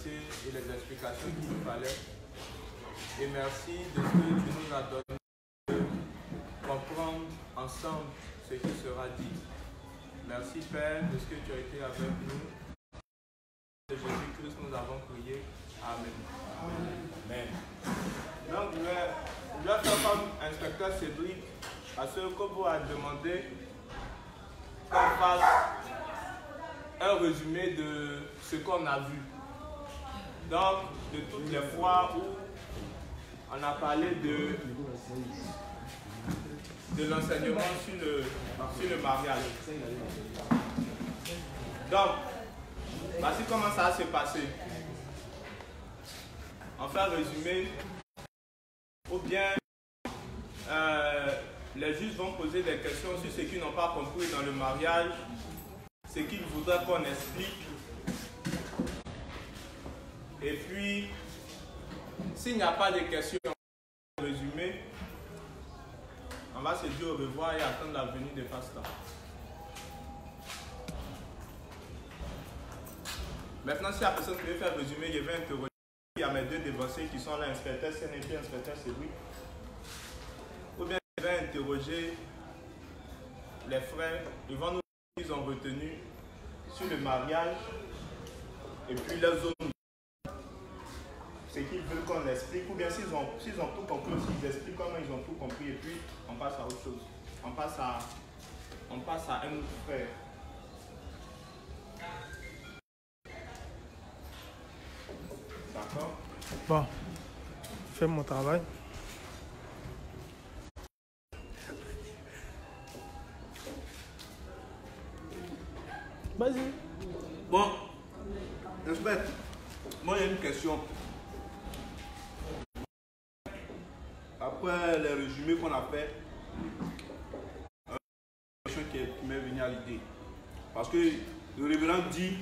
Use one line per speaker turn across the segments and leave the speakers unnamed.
versets et les explications qu'il nous fallait. Et merci de ce que tu nous as donné de comprendre ensemble ce qui sera dit. Merci Père de ce que tu as été avec nous. De Jésus-Christ, nous avons prié. Amen. Amen. Donc, je vais faire comme inspecteur Cédric à ce que vous a demandé qu'on fasse un résumé de ce qu'on a vu. Donc, de toutes les fois où on a parlé de l'enseignement sur le mariage. Donc, voici comment ça s'est passé. On fait un résumé, ou bien les juges vont poser des questions sur ce qu'ils n'ont pas compris dans le mariage, ce qu'ils voudraient qu'on explique. Et puis, s'il n'y a pas de questions résumées, on va se dire au revoir et attendre la venue de Pasteur. Maintenant, si la personne qui veut faire résumer, je vais interroger. Il y a mes deux dévancés qui sont là, inspecteur CNP, inspecteur Cédric. Ou bien je vais interroger les frères. Ils vont nous dire ce qu'ils ont retenu sur le mariage et puis les autres. Ce qu'ils veulent qu'on explique, ou bien s'ils ont tout compris, s'ils expliquent comment ils ont tout compris, et puis on passe à autre chose. On passe à un autre frère. D'accord?
Bon, fais mon travail. Vas-y.
Bon, j'espère. Moi, il y a une question. Après les résumés qu'on a fait, une question qui m'est venue à l'idée. Parce que le révérend dit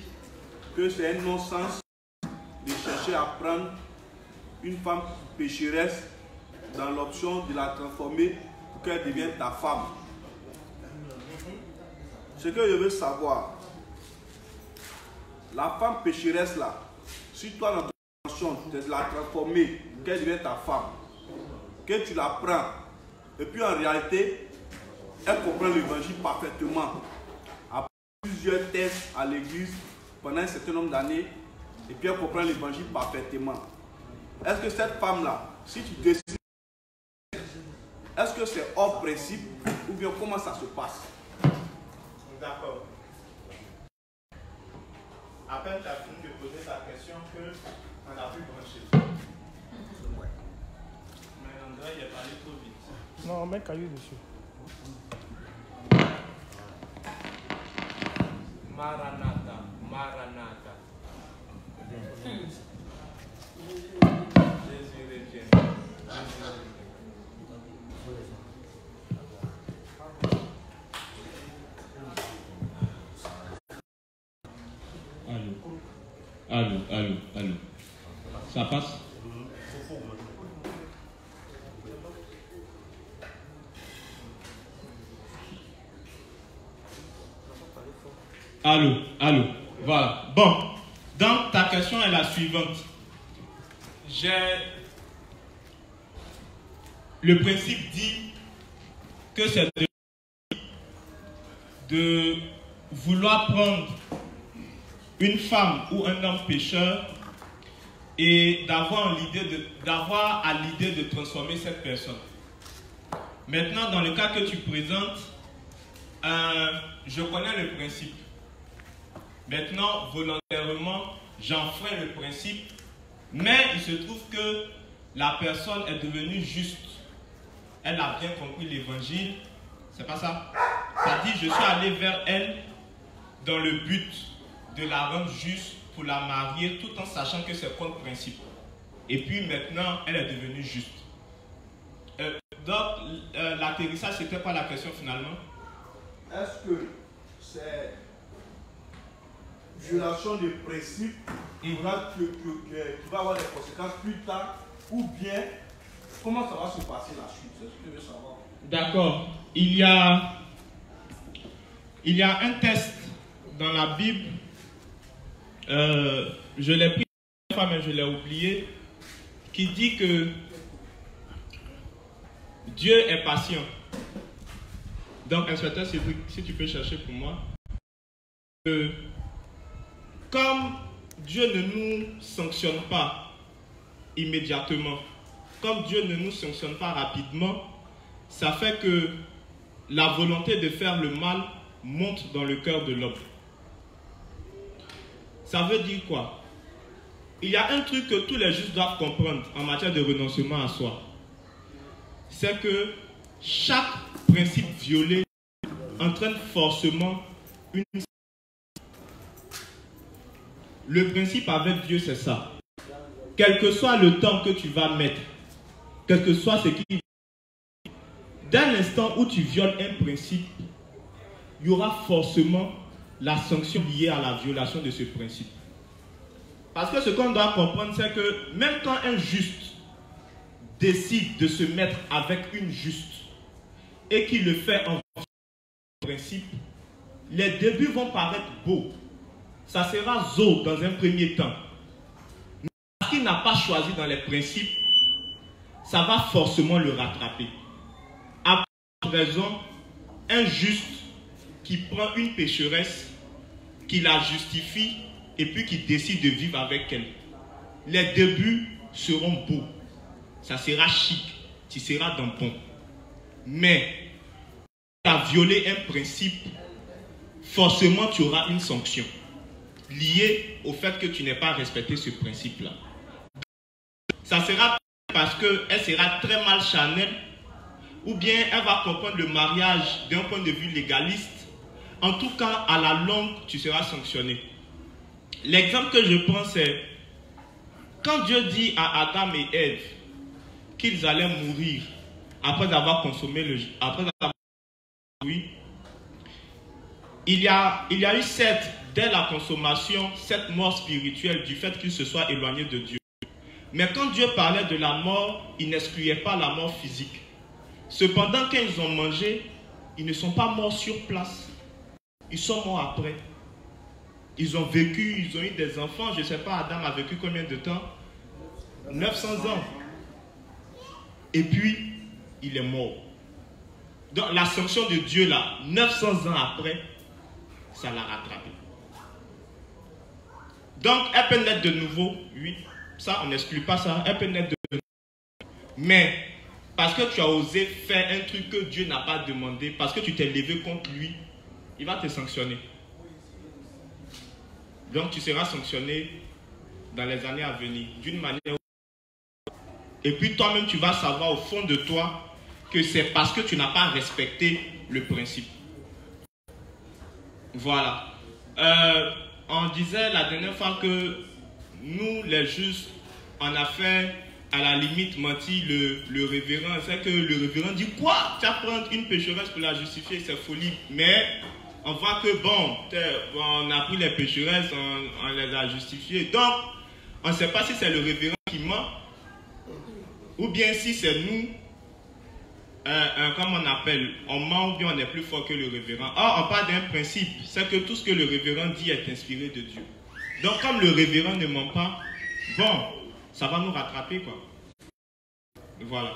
que c'est un non-sens de chercher à prendre une femme pécheresse dans l'option de la transformer pour qu'elle devienne ta femme. Ce que je veux savoir, la femme pécheresse là, si toi dans ton intention c'est de la transformer, qu'elle devienne ta femme, que tu la prends, et puis en réalité, elle comprend l'évangile parfaitement. Après plusieurs tests à l'église pendant un certain nombre d'années, et puis elle comprend l'évangile parfaitement. Est-ce que cette femme-là, si tu décides, est-ce que c'est hors principe ou bien comment ça se passe?
D'accord. À peine tu as fini de poser ta question qu'on a pu brancher. Mais André, il est parlé trop vite.
Non, on met caillou dessus.
Maranatha, Maranatha. Jésus revient.
Allô. Ça passe? Allô. Voilà. Bon. Donc, ta question est la suivante. Le principe dit que c'est de vouloir prendre une femme ou un homme pécheur et d'avoir à l'idée de transformer cette personne. Maintenant, dans le cas que tu présentes, je connais le principe. Maintenant, volontairement, j'enfreins le principe, mais il se trouve que la personne est devenue juste. Elle a bien compris l'évangile. C'est pas ça? Ça dit, je suis allé vers elle dans le but de la rendre juste pour la marier tout en sachant que c'est contre principe. Et puis maintenant, elle est devenue juste. Donc, l'atterrissage, c'était quoi la question finalement?
Est-ce que c'est violation de principe qui va avoir des conséquences plus tard, ou bien comment ça va se passer la suite? C'est ce que je veux savoir.
D'accord. Il y a un test dans la Bible. Je l'ai pris fois, mais je l'ai oublié, qui dit que Dieu est patient. Donc, inspecteur Cédric, si tu peux chercher pour moi. Comme Dieu ne nous sanctionne pas immédiatement, comme Dieu ne nous sanctionne pas rapidement, ça fait que la volonté de faire le mal monte dans le cœur de l'homme. Ça veut dire quoi? Il y a un truc que tous les justes doivent comprendre en matière de renoncement à soi. C'est que chaque principe violé entraîne forcément une... Le principe avec Dieu, c'est ça. Quel que soit le temps que tu vas mettre, quel que soit ce qui... Dès l'instant où tu violes un principe, il y aura forcément la sanction liée à la violation de ce principe. Parce que ce qu'on doit comprendre, c'est que même quand un juste décide de se mettre avec une juste et qu'il le fait en principe, les débuts vont paraître beaux. Ça sera zo dans un premier temps. Mais parce qu'il n'a pas choisi dans les principes, ça va forcément le rattraper. À raison, un juste qui prend une pécheresse, qui la justifie et puis qui décide de vivre avec elle. Les débuts seront beaux. Ça sera chic. Tu seras dans bon. Mais tu as violé un principe, forcément tu auras une sanction liée au fait que tu n'aies pas respecté ce principe-là. Ça sera parce qu'elle sera très mal charnelle, ou bien elle va comprendre le mariage d'un point de vue légaliste. En tout cas, à la longue, tu seras sanctionné. L'exemple que je prends, c'est quand Dieu dit à Adam et Ève qu'ils allaient mourir après avoir consommé il y a eu dès la consommation, cette mort spirituelle du fait qu'ils se soient éloignés de Dieu. Mais quand Dieu parlait de la mort, il n'excluait pas la mort physique. Cependant, quand ils ont mangé, ils ne sont pas morts sur place. Ils sont morts après. Ils ont vécu, ils ont eu des enfants. Je ne sais pas, Adam a vécu combien de temps? 900 ans. Et puis, il est mort. Donc, la sanction de Dieu, là, 900 ans après, ça l'a rattrapé. Donc, elle peut naître de nouveau, oui. Ça, on n'exclut pas ça. Elle peut naître de nouveau. Mais, parce que tu as osé faire un truc que Dieu n'a pas demandé, parce que tu t'es levé contre lui, il va te sanctionner. Donc, tu seras sanctionné dans les années à venir, d'une manière ou d'une autre. Et puis, toi-même, tu vas savoir au fond de toi que c'est parce que tu n'as pas respecté le principe. Voilà. On disait la dernière fois que nous, les justes, on a fait à la limite mentir le révérend. C'est que le révérend dit quoi? Tu vas prendre une pécheresse pour la justifier, c'est folie. Mais on voit que bon, on a pris les pécheresses, on les a justifiées. Donc, on ne sait pas si c'est le révérend qui ment ou bien si c'est nous. Comme on appelle, on ment ou bien on est plus fort que le révérend. Or, on parle d'un principe, c'est que tout ce que le révérend dit est inspiré de Dieu. Donc, comme le révérend ne ment pas, bon, ça va nous rattraper, quoi. Voilà.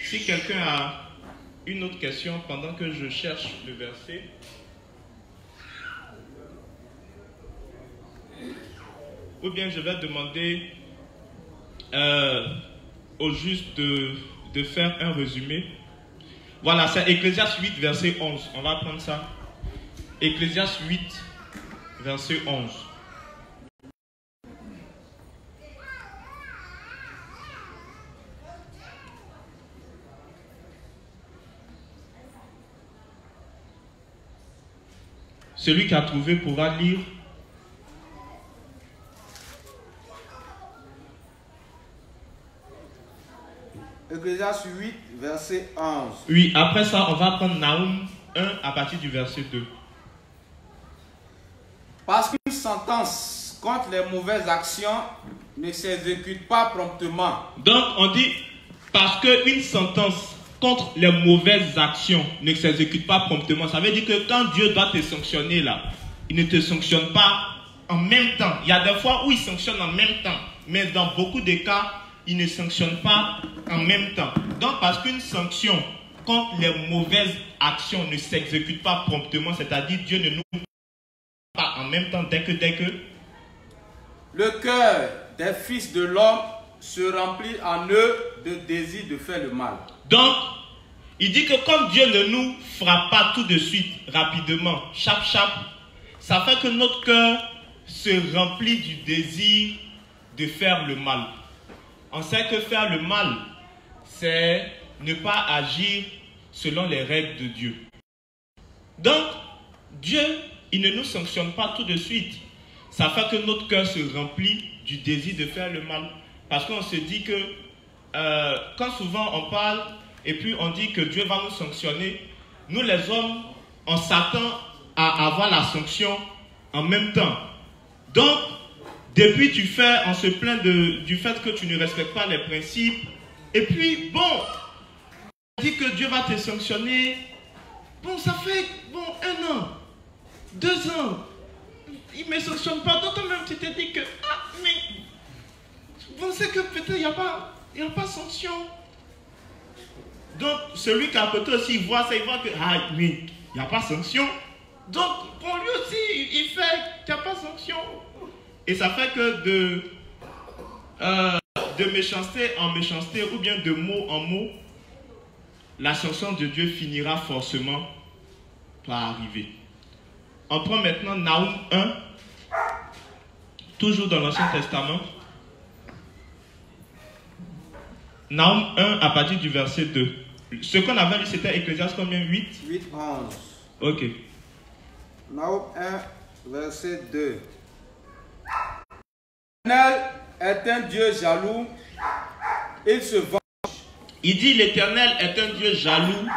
Si quelqu'un a une autre question pendant que je cherche le verset. Ou bien je vais demander au juste de faire un résumé. Voilà, c'est Ecclésiaste 8, verset 11. On va prendre ça. Ecclésiaste 8, verset 11. Celui qui a trouvé pourra lire.
Ecclésiaste 8, verset 11.
Oui, après ça, on va prendre Naoum 1 à partir du verset 2.
Parce qu'une sentence contre les mauvaises actions ne s'exécute pas promptement.
Donc, on dit, parce qu'une sentence contre les mauvaises actions ne s'exécute pas promptement, ça veut dire que quand Dieu doit te sanctionner là, il ne te sanctionne pas en même temps. Il y a des fois où il sanctionne en même temps. Mais dans beaucoup de cas, il ne sanctionne pas en même temps. Donc, parce qu'une sanction contre les mauvaises actions ne s'exécute pas promptement, c'est-à-dire Dieu ne nous pas en même temps dès que
le cœur des fils de l'homme se remplit en eux de désir de faire le mal.
Donc, il dit que comme Dieu ne nous frappe pas tout de suite, rapidement, chap, ça fait que notre cœur se remplit du désir de faire le mal. On sait que faire le mal, c'est ne pas agir selon les règles de Dieu. Donc, Dieu, il ne nous sanctionne pas tout de suite. Ça fait que notre cœur se remplit du désir de faire le mal. Parce qu'on se dit que, quand souvent on parle, et puis on dit que Dieu va nous sanctionner, nous les hommes, on s'attend à avoir la sanction en même temps. Donc, depuis tu fais, on se plaint du fait que tu ne respectes pas les principes. Et puis, bon, on dit que Dieu va te sanctionner. Bon, ça fait 1 an, 2 ans. Il ne me sanctionne pas. Donc, toi-même, tu te dis que, mais vous pensez que peut-être il n'y a pas sanction. Donc, celui qui a peut-être aussi, il voit ça, il voit que, mais il n'y a pas sanction. Donc, pour lui aussi, il fait qu'il n'y a pas sanction. Et ça fait que de méchanceté en méchanceté ou bien de mot en mot, la sanction de Dieu finira forcément par arriver. On prend maintenant Naoum 1, toujours dans l'Ancien Testament. Naoum 1 à partir du verset 2. Ce qu'on avait lu, c'était Ecclésiaste combien? 8,
11.
Ok.
Naoum 1, verset 2. L'Éternel est un Dieu jaloux, il se venge.
Il dit l'Éternel est un Dieu jaloux,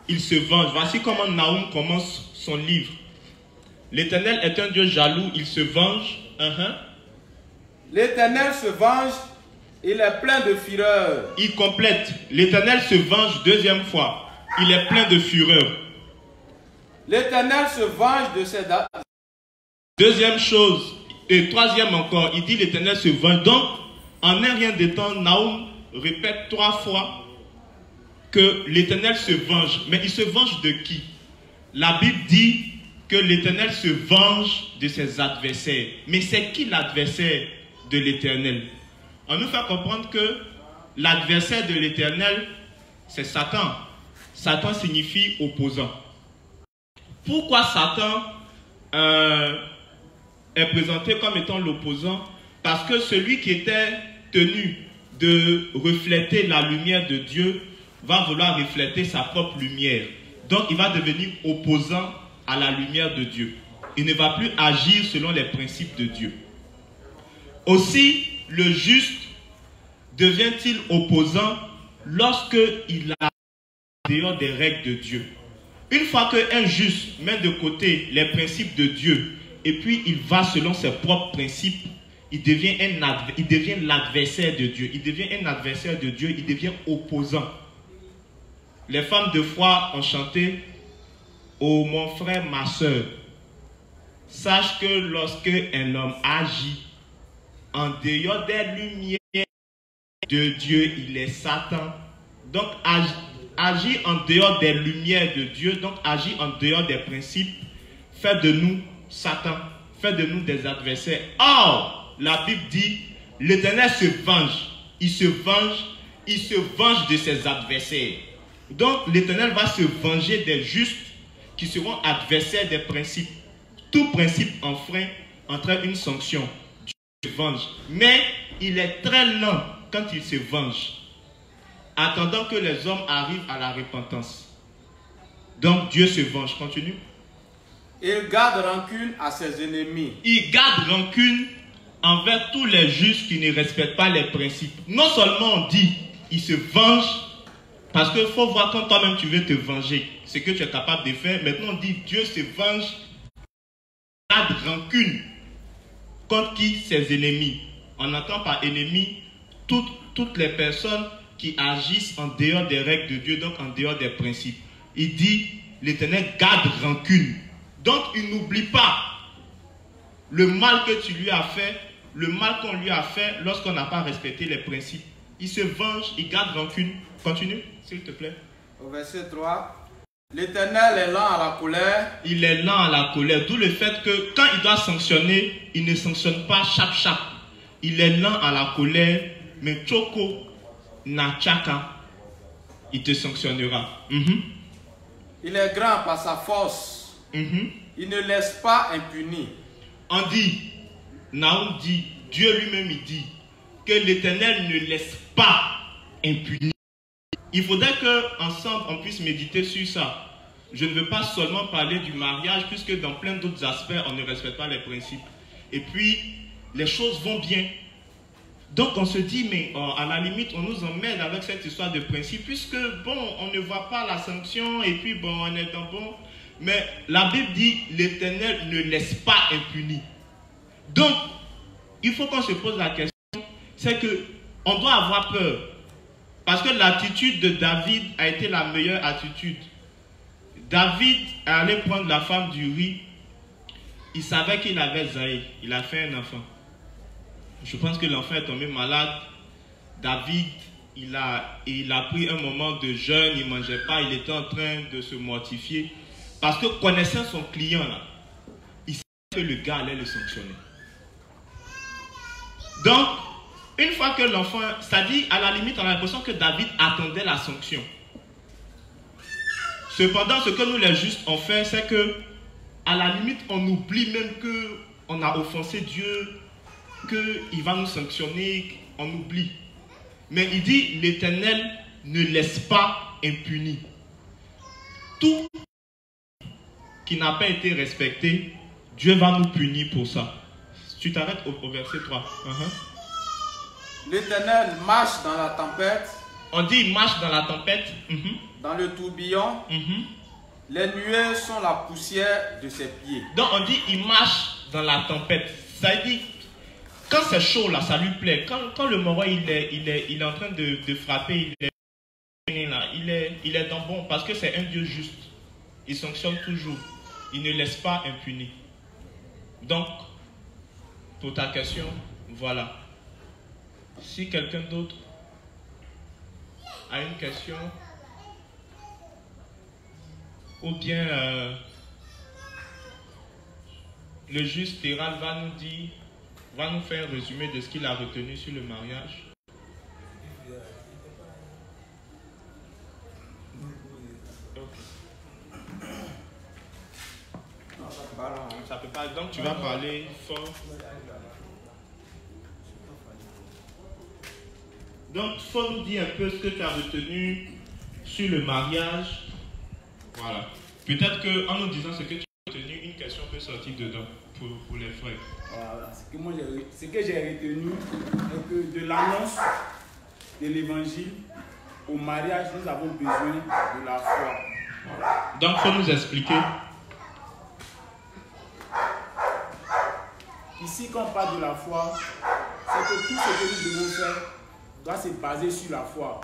il se venge. Voici comment Naoum commence son livre. L'Éternel est un Dieu jaloux, il se venge.
L'Éternel se venge, il est plein de fureur.
Il complète. L'Éternel se venge deuxième fois. Il est plein de fureur.
L'Éternel se venge de ses...
Deuxième chose. Et troisième encore, il dit l'Éternel se venge. Donc, en un rien de temps, Naoum répète 3 fois que l'Éternel se venge. Mais il se venge de qui? La Bible dit que l'Éternel se venge de ses adversaires. Mais c'est qui l'adversaire de l'Éternel? On nous fait comprendre que l'adversaire de l'Éternel, c'est Satan. Satan signifie opposant. Pourquoi Satan est présenté comme étant l'opposant? Parce que celui qui était tenu de refléter la lumière de Dieu va vouloir refléter sa propre lumière. Donc il va devenir opposant à la lumière de Dieu. Il ne va plus agir selon les principes de Dieu. Aussi, le juste devient-il opposant lorsqu'il a dehors des règles de Dieu. Une fois qu'un juste met de côté les principes de Dieu et puis il va selon ses propres principes, il devient l'adversaire de Dieu. Il devient un adversaire de Dieu, il devient opposant. Les femmes de foi ont chanté « Oh mon frère, ma soeur, sache que lorsque un homme agit en dehors des lumières de Dieu, il est Satan. » Donc agir en dehors des lumières de Dieu, donc agir en dehors des principes, fait de nous Satan, fait de nous des adversaires. Or, la Bible dit, l'Éternel se venge. Il se venge de ses adversaires. Donc, l'Éternel va se venger des justes qui seront adversaires des principes. Tout principe enfreint entraîne une sanction. Dieu se venge. Mais il est très lent quand il se venge, attendant que les hommes arrivent à la repentance. Donc, Dieu se venge. Continue.
Il garde rancune à ses ennemis.
Il garde rancune envers tous les justes qui ne respectent pas les principes. Non seulement on dit, il se venge, parce qu'il faut voir quand toi-même tu veux te venger, ce que tu es capable de faire. Maintenant on dit, Dieu se venge, il garde rancune contre qui? Ses ennemis. On entend par ennemi toutes les personnes qui agissent en dehors des règles de Dieu, donc en dehors des principes. Il dit, l'Éternel garde rancune. Donc il n'oublie pas le mal que tu lui as fait, le mal qu'on lui a fait lorsqu'on n'a pas respecté les principes. Il se venge, il garde rancune. Continue, s'il te plaît.
Au verset 3, l'Éternel est lent à la colère.
Il est lent à la colère, d'où le fait que quand il doit sanctionner, il ne sanctionne pas chaque. Il est lent à la colère, mais Choko Nachaka, il te sanctionnera.
Il est grand par sa force. Il ne laisse pas impuni.
On dit, Naoum dit, Dieu lui-même il dit que l'Éternel ne laisse pas impuni. Il faudrait qu'ensemble on puisse méditer sur ça. Je ne veux pas seulement parler du mariage, puisque dans plein d'autres aspects, on ne respecte pas les principes. Et puis, les choses vont bien. Donc on se dit, mais à la limite, on nous emmène avec cette histoire de principe, puisque bon, on ne voit pas la sanction, et puis bon, on est dans bon. Mais la Bible dit, l'Éternel ne laisse pas impuni. Donc, il faut qu'on se pose la question, c'est que on doit avoir peur. Parce que l'attitude de David a été la meilleure attitude. David allait prendre la femme d'Uri. Il savait qu'il avait Zaï. Il a fait un enfant. Je pense que l'enfant est tombé malade. David, il a pris un moment de jeûne. Il ne mangeait pas. Il était en train de se mortifier. Parce que connaissant son client, là, il savait que le gars allait le sanctionner. Donc, une fois que l'enfant, c'est-à-dire à la limite, on a l'impression que David attendait la sanction. Cependant, ce que nous les justes on fait, c'est que à la limite, on oublie même qu'on a offensé Dieu, qu'il va nous sanctionner, on oublie. Mais il dit, l'Éternel ne laisse pas impuni. Tout qui n'a pas été respecté, Dieu va nous punir pour ça. Tu t'arrêtes au verset 3.
L'Éternel marche dans la tempête.
On dit il marche dans la tempête.
Dans le tourbillon. Les nuées sont la poussière de ses pieds.
Donc on dit il marche dans la tempête. Ça dit, quand c'est chaud là, ça lui plaît. Quand le moro il est en train de frapper, il est dans bon parce que c'est un Dieu juste. Il sanctionne toujours. Il ne laisse pas impuni. Donc, pour ta question, voilà. Si quelqu'un d'autre a une question, ou bien le juge Théral va nous faire un résumé de ce qu'il a retenu sur le mariage. Ça peut pas, donc tu vas parler fort. Donc, il faut nous dire un peu ce que tu as retenu sur le mariage. Voilà. Peut-être qu'en nous disant ce que tu as retenu, une question peut sortir dedans pour les frères.
Voilà. Ce que j'ai retenu est que de l'annonce de l'évangile au mariage, nous avons besoin de la foi.
Donc, il faut nous expliquer.
Ici, quand on parle de la foi, c'est que tout ce que nous devons faire doit se baser sur la foi.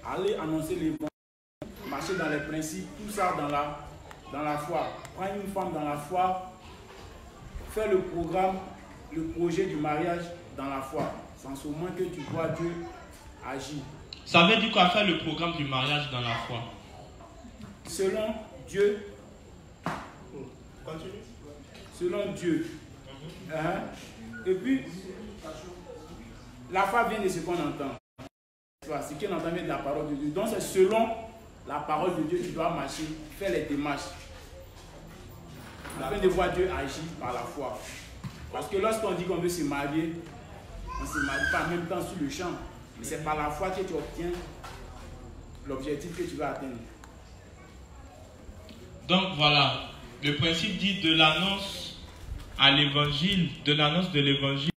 Aller annoncer l'évangile, marcher dans les principes, tout ça dans la foi. Prendre une femme dans la foi, faire le programme, le projet du mariage dans la foi. Sans ce moment que tu vois Dieu agir.
Ça veut dire quoi faire le programme du mariage dans la foi?
Selon Dieu.
Continue.
Selon Dieu. Et puis, la foi vient de ce qu'on entend. Ce qu'on entend vient de la parole de Dieu. Donc c'est selon la parole de Dieu que tu dois marcher, faire les démarches. Afin de voir Dieu agir par la foi. Parce que lorsqu'on dit qu'on veut se marier, on ne se marie pas en même temps sur le champ. Mais c'est par la foi que tu obtiens l'objectif que tu vas atteindre.
Donc voilà, le principe dit de l'annonce à l'évangile, de l'annonce de l'évangile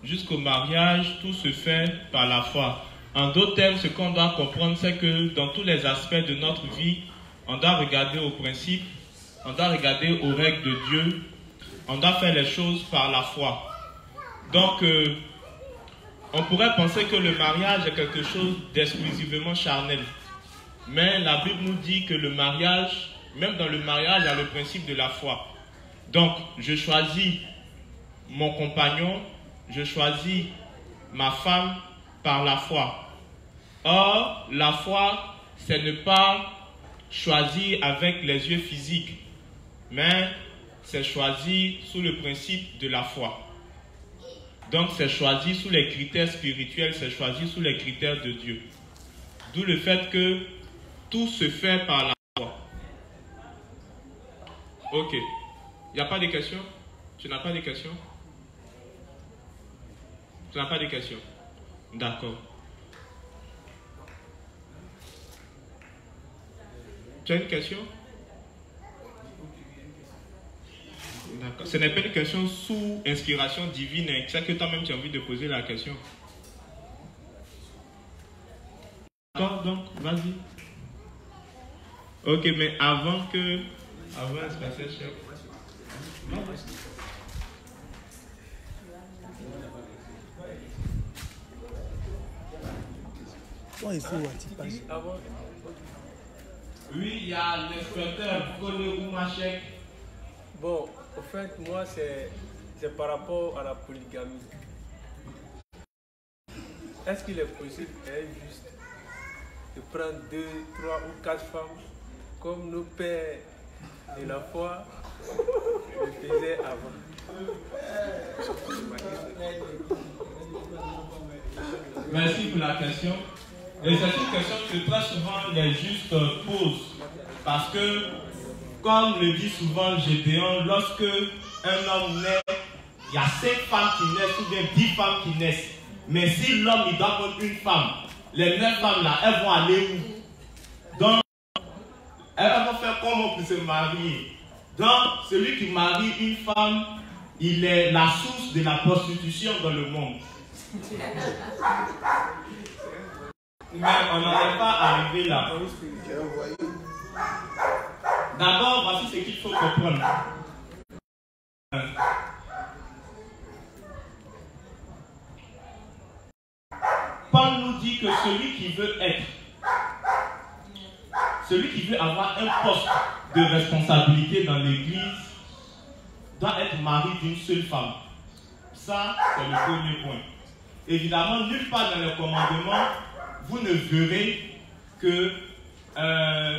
jusqu'au mariage, tout se fait par la foi. En d'autres termes, ce qu'on doit comprendre, c'est que dans tous les aspects de notre vie, on doit regarder aux principes, on doit regarder aux règles de Dieu, on doit faire les choses par la foi. Donc, on pourrait penser que le mariage est quelque chose d'exclusivement charnel. Mais la Bible nous dit que le mariage, même dans le mariage, il y a le principe de la foi. Donc, je choisis mon compagnon, je choisis ma femme par la foi. Or, la foi, c'est ne pas choisir avec les yeux physiques, mais c'est choisir sous le principe de la foi. Donc, c'est choisir sous les critères spirituels, c'est choisir sous les critères de Dieu. D'où le fait que tout se fait par la foi. Ok. Il n'y a pas de questions? Tu n'as pas de questions? Tu n'as pas de questions? D'accord. Tu as une question? D'accord. Ce n'est pas une question sous inspiration divine. C'est que toi-même tu as envie de poser la question. D'accord, donc, vas-y. Ok, mais avant que... Avant de se passer, chef. Oui, il y a l'inspecteur Koné Machek.
Bon, au fait, moi, c'est par rapport à la polygamie. Est-ce qu'il est possible et juste de prendre 2, 3 ou 4 femmes comme nos pères de la foi le faisaient avant?
Merci pour la question. Et c'est une question que très souvent les justes posent. Parce que, comme le dit souvent Gédéon, lorsque un homme naît, il y a 5 femmes qui naissent ou bien 10 femmes qui naissent. Mais si l'homme il doit prendre une femme, les 9 femmes là, elles vont aller où? Donc, elles vont faire comment pour se marier? Donc, celui qui marie une femme, il est la source de la prostitution dans le monde. Mais on n'en est pas arrivé là. D'abord, voici ce qu'il faut comprendre. Paul nous dit que celui qui veut avoir un poste de responsabilité dans l'église doit être marié d'une seule femme. Ça, c'est le premier point. Évidemment, nulle part dans le commandement, vous ne verrez que un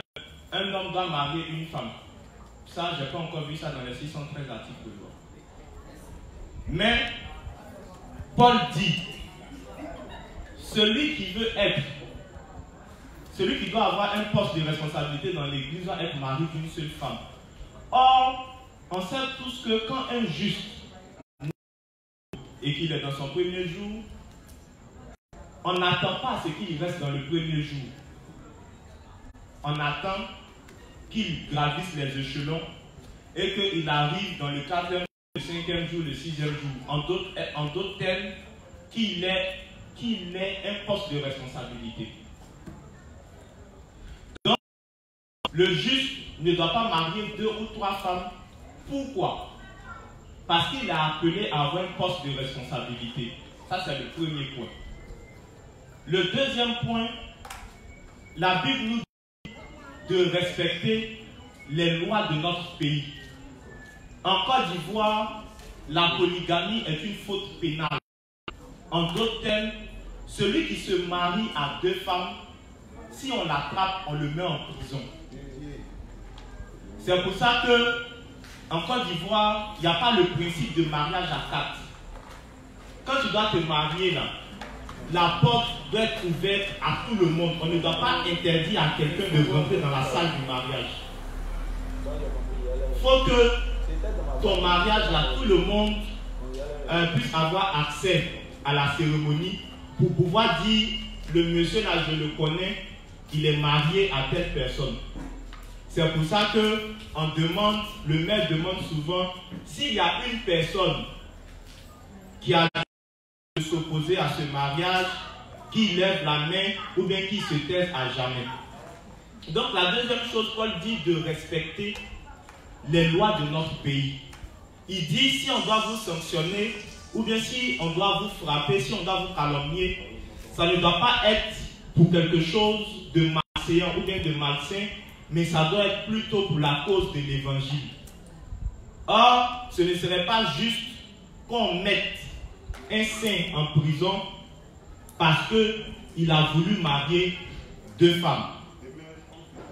homme doit marier une femme. Ça, je n'ai pas encore vu ça dans les 613 articles de loi. Mais, Paul dit, celui qui doit avoir un poste de responsabilité dans l'église doit être marié d'une seule femme. Or, on sait tous que quand un juste et qu'il est dans son premier jour, on n'attend pas à ce qu'il reste dans le premier jour. On attend qu'il gravisse les échelons et qu'il arrive dans le 4e, le 5e jour, le 6e jour. En d'autres termes, qu'il ait un poste de responsabilité. Donc, le juste ne doit pas marier 2 ou 3 femmes. Pourquoi? Parce qu'il est appelé à avoir un poste de responsabilité. Ça, c'est le premier point. Le deuxième point, la Bible nous dit de respecter les lois de notre pays. En Côte d'Ivoire, la polygamie est une faute pénale. En d'autres termes, celui qui se marie à 2 femmes, si on l'attrape, on le met en prison. C'est pour ça que en Côte d'Ivoire, il n'y a pas le principe de mariage à 4. Quand tu dois te marier là, la porte doit être ouverte à tout le monde. On ne doit pas interdire à quelqu'un de rentrer dans la salle du mariage. Il faut que ton mariage là, tout le monde puisse avoir accès à la cérémonie pour pouvoir dire, le monsieur là, je le connais, il est marié à telle personne. C'est pour ça que le maire demande souvent s'il y a une personne qui a de s'opposer à ce mariage, qui lève la main ou bien qui se taise à jamais. Donc la deuxième chose, Paul dit de respecter les lois de notre pays. Il dit si on doit vous sanctionner ou bien si on doit vous frapper, si on doit vous calomnier, ça ne doit pas être pour quelque chose de malséant ou bien de malsain, mais ça doit être plutôt pour la cause de l'évangile. Or, ce ne serait pas juste qu'on mette un saint en prison parce qu'il a voulu marier 2 femmes.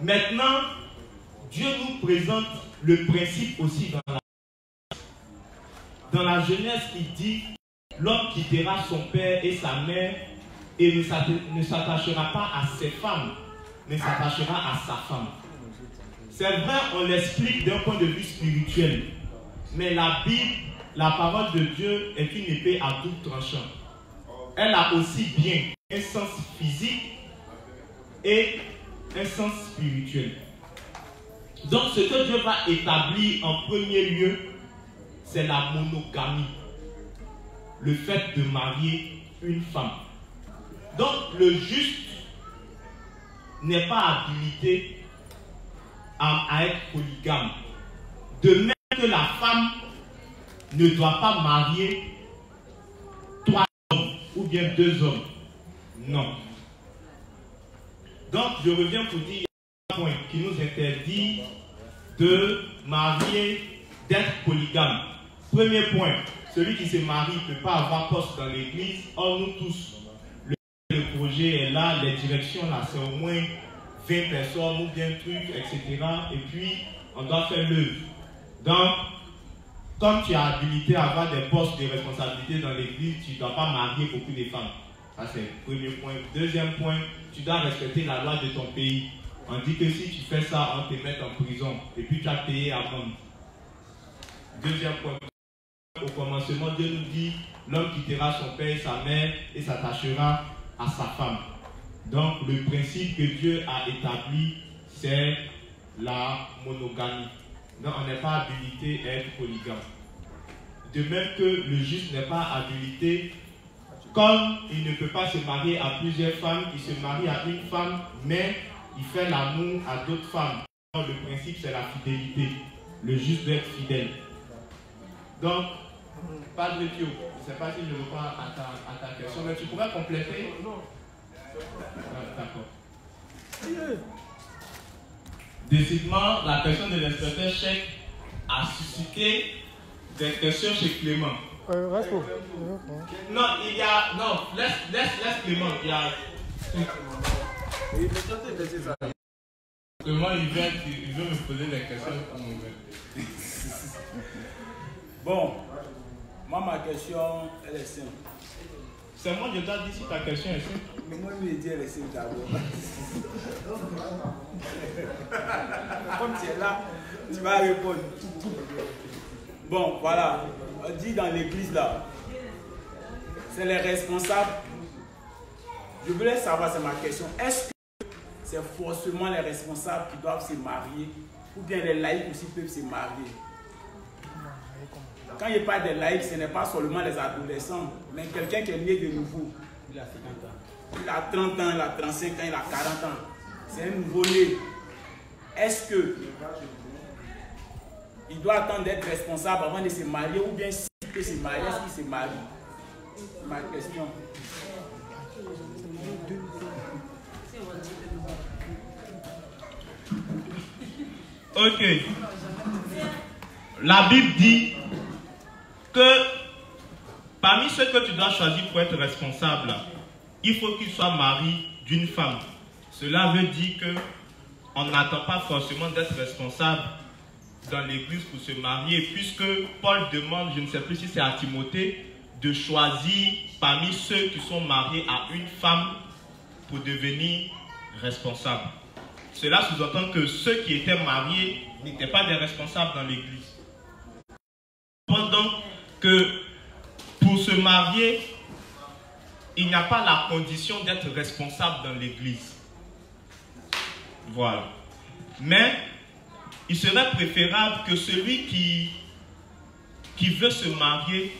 Maintenant, Dieu nous présente le principe aussi dans la Genèse. Il dit: l'homme quittera son père et sa mère et ne s'attachera pas à ses femmes, mais s'attachera à sa femme. C'est vrai, on l'explique d'un point de vue spirituel, mais la Bible, la parole de Dieu, est une épée à double tranchant. Elle a aussi bien un sens physique et un sens spirituel. Donc ce que Dieu va établir en premier lieu, c'est la monogamie. Le fait de marier une femme. Donc le juste n'est pas habilité à être polygame. De même que la femme ne doit pas marier 3 hommes ou bien 2 hommes. Non. Donc je reviens pour dire, il y a un point qui nous interdit de marier, d'être polygame. Premier point, celui qui se marie ne peut pas avoir poste dans l'église. Or nous tous, le projet est là, les directions là, c'est au moins 20 personnes ou bien trucs, etc. Et puis, on doit faire l'œuvre. Donc, comme tu as habilité à avoir des postes de responsabilité dans l'église, tu ne dois pas marier beaucoup de femmes. Ça, c'est le premier point. Deuxième point, tu dois respecter la loi de ton pays. On dit que si tu fais ça, on te met en prison. Et puis, tu as payé amende. Deuxième point. Au commencement, Dieu nous dit: l'homme quittera son père et sa mère et s'attachera à sa femme. Donc, le principe que Dieu a établi, c'est la monogamie. Donc, on n'est pas habilité à être polygame. De même que le juste n'est pas habilité, comme il ne peut pas se marier à plusieurs femmes, il se marie à une femme, mais il fait l'amour à d'autres femmes. Donc, le principe, c'est la fidélité. Le juste doit être fidèle. Donc, Padre Pio, je ne sais pas si je réponds à ta question, mais tu pourrais compléter? Non. D'accord. Décidément, la question de l'inspecteur Chèque a suscité des questions chez Clément.
Reste pour.
Non, il y a. Non, laisse Clément. Il y a. Clément, il veut me poser des questions pour moi.
Bon, moi, ma question, elle est simple.
C'est moi qui dois dire si ta question est simple.
Mais moi, je vais dire elle est simple d'abord. Comme tu es là, tu vas répondre. Bon, voilà. On dit dans l'église là, c'est les responsables. Je voulais savoir, c'est ma question. Est-ce que c'est forcément les responsables qui doivent se marier ou bien les laïcs aussi peuvent se marier? Quand il parle des laïcs, ce n'est pas seulement les adolescents, mais quelqu'un qui est né de nouveau. Il a 50 ans. Il a 30 ans, il a 35 ans, il a 40 ans. C'est un nouveau-né. Est-ce que il doit attendre d'être responsable avant de se marier ou bien s'il peut se marier, est-ce qu'il se marie? Ma question.
Ok. La Bible dit que parmi ceux que tu dois choisir pour être responsable, il faut qu'il soit mari d'une femme. Cela veut dire qu'on n'attend pas forcément d'être responsable dans l'église pour se marier, puisque Paul demande, je ne sais plus si c'est à Timothée, de choisir parmi ceux qui sont mariés à une femme pour devenir responsable. Cela sous-entend que ceux qui étaient mariés n'étaient pas des responsables dans l'église. Pendant que pour se marier, il n'y a pas la condition d'être responsable dans l'église. Voilà. Mais il serait préférable que celui qui veut se marier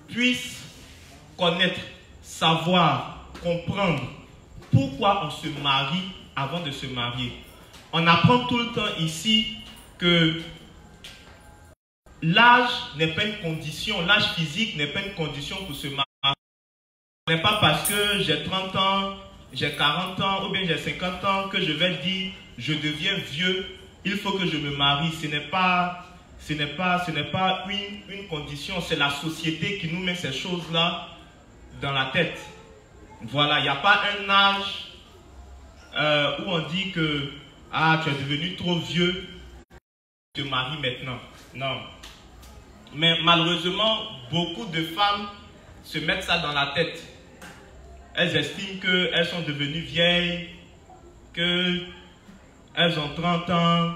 puisse connaître, savoir, comprendre pourquoi on se marie avant de se marier. On apprend tout le temps ici que l'âge n'est pas une condition, l'âge physique n'est pas une condition pour se marier. Ce n'est pas parce que j'ai 30 ans, j'ai 40 ans ou bien j'ai 50 ans que je vais dire je deviens vieux, il faut que je me marie. Ce n'est pas ce n'est pas une condition, c'est la société qui nous met ces choses-là dans la tête. Voilà, il n'y a pas un âge où on dit que tu es devenu trop vieux, tu te maries maintenant. Non. Mais malheureusement, beaucoup de femmes se mettent ça dans la tête. Elles estiment qu'elles sont devenues vieilles, qu'elles ont 30 ans,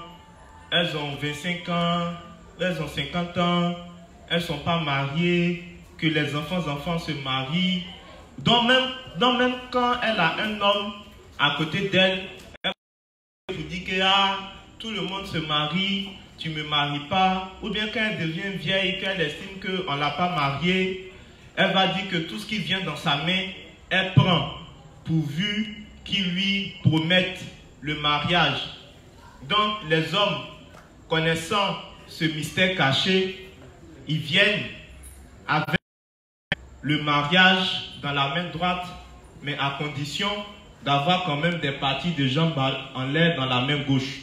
elles ont 25 ans, elles ont 50 ans, elles ne sont pas mariées, que les enfants se marient. Donc même quand elle a un homme à côté d'elle, elle vous dit que tout le monde se marie, tu ne me maries pas. Ou bien quand elle devient vieille, qu'elle estime qu'on ne l'a pas mariée, elle va dire que tout ce qui vient dans sa main, elle prend, pourvu qu'il lui promette le mariage. Donc les hommes, connaissant ce mystère caché, ils viennent avec le mariage dans la main droite, mais à condition d'avoir quand même des parties de jambes en l'air dans la main gauche.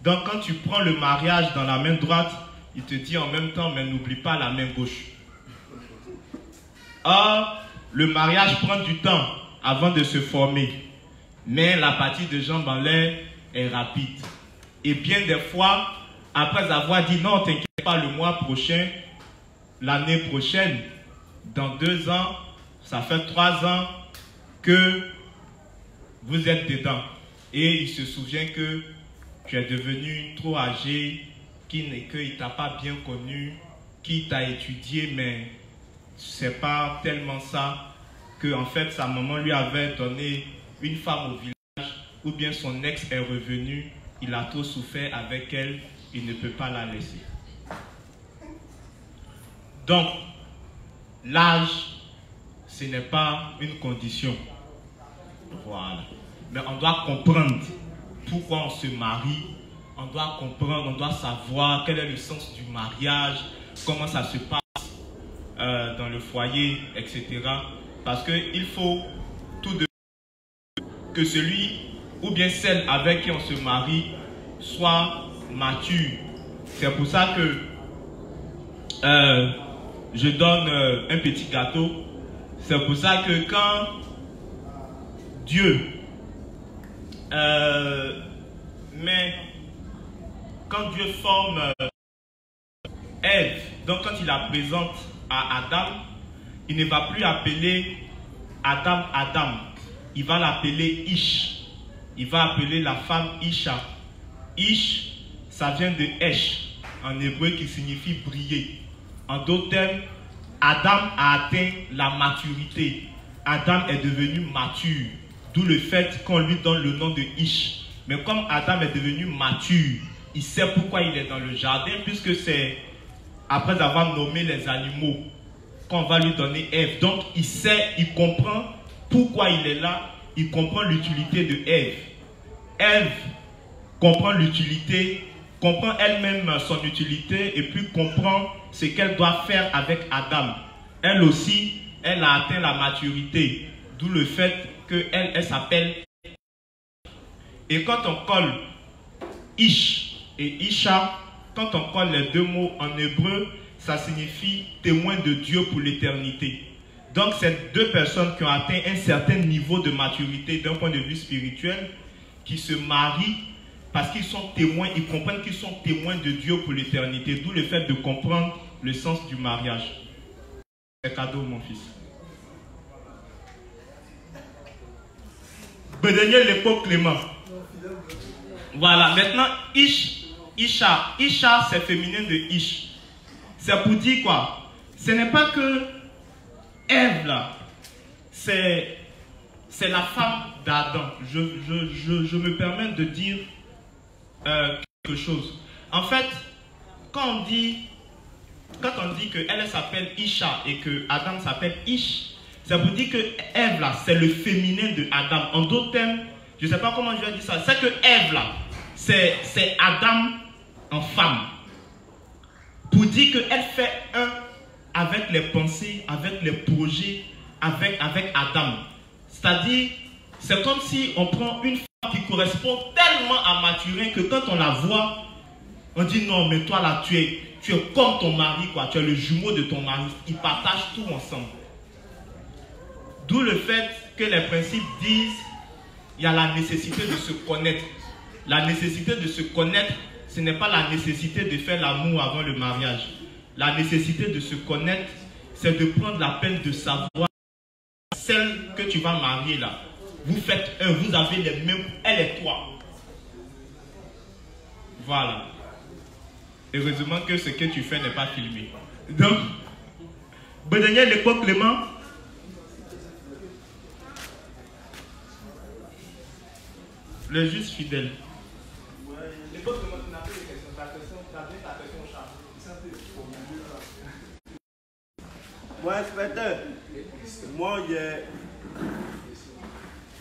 Donc quand tu prends le mariage dans la main droite, il te dit en même temps, mais n'oublie pas la main gauche. Or, le mariage prend du temps avant de se former, mais la partie de jambes en l'air est rapide. Et bien des fois, après avoir dit non, t'inquiète pas, le mois prochain, l'année prochaine, dans 2 ans, ça fait 3 ans que vous êtes dedans. Et il se souvient que tu es devenu trop âgé, qu'il ne t'a pas bien connu, qu'il t'a étudié, mais c'est pas tellement ça, que en fait sa maman lui avait donné une femme au village, ou bien son ex est revenu, il a trop souffert avec elle, il ne peut pas la laisser. Donc, l'âge, ce n'est pas une condition. Voilà. Mais on doit comprendre pourquoi on se marie. On doit comprendre, on doit savoir quel est le sens du mariage, comment ça se passe dans le foyer, etc. Parce qu'il faut tout de que celui ou bien celle avec qui on se marie soit mature. C'est pour ça que je donne un petit gâteau. C'est pour ça que quand Dieu forme Ève, donc quand il la présente à Adam, il ne va plus appeler Adam Adam, il va l'appeler Ish. Il va appeler la femme Isha. Ish, ça vient de Esh, en hébreu qui signifie briller. En d'autres termes, Adam a atteint la maturité. Adam est devenu mature. D'où le fait qu'on lui donne le nom de Ish. Mais comme Adam est devenu mature, il sait pourquoi il est dans le jardin, puisque c'est après avoir nommé les animaux qu'on va lui donner Ève. Donc il sait, il comprend pourquoi il est là, il comprend l'utilité de Ève. Ève comprend l'utilité, comprend elle-même son utilité et puis comprend ce qu'elle doit faire avec Adam. Elle aussi, elle a atteint la maturité, d'où le fait qu'elle s'appelle. Et quand on colle Ish et Isha, quand on colle les deux mots en hébreu, ça signifie témoin de Dieu pour l'éternité. Donc, c'est deux personnes qui ont atteint un certain niveau de maturité d'un point de vue spirituel, qui se marient parce qu'ils sont témoins, ils comprennent qu'ils sont témoins de Dieu pour l'éternité. D'où le fait de comprendre le sens du mariage. C'est cadeau, mon fils. Bédéniel l'époque Clément. Voilà, maintenant, Isha, c'est féminin de Ish. C'est pour dire quoi? Ce n'est pas que Ève, là, c'est la femme d'Adam. Je me permets de dire quelque chose. En fait, quand on dit qu'elle s'appelle Isha et que Adam s'appelle Ish, ça veut dire que Ève, là, c'est le féminin de Adam. En d'autres termes, je ne sais pas comment je vais dire ça, c'est que Ève, là, c'est Adam en femme. Pour dire qu'elle fait un avec les pensées, avec les projets, avec Adam. C'est-à-dire, c'est comme si on prend une femme qui correspond tellement à Mathurin que quand on la voit, On dit non, mais toi là, tu es comme ton mari, quoi. Tu es le jumeau de ton mari. Ils partagent tout ensemble. D'où le fait que les principes disent il y a la nécessité de se connaître. La nécessité de se connaître, ce n'est pas la nécessité de faire l'amour avant le mariage. La nécessité de se connaître, c'est de prendre la peine de savoir celle que tu vas marier là. Vous faites un, vous avez les mêmes, elle et toi. Voilà. Heureusement que ce que tu fais n'est pas filmé. Donc, Bédéniel, l'époque Clément, le juste fidèle. L'époque Clément, tu n'as pas de questions. Ta question, tu as bien ta question au chat.
Bon, inspecteur, moi, j'ai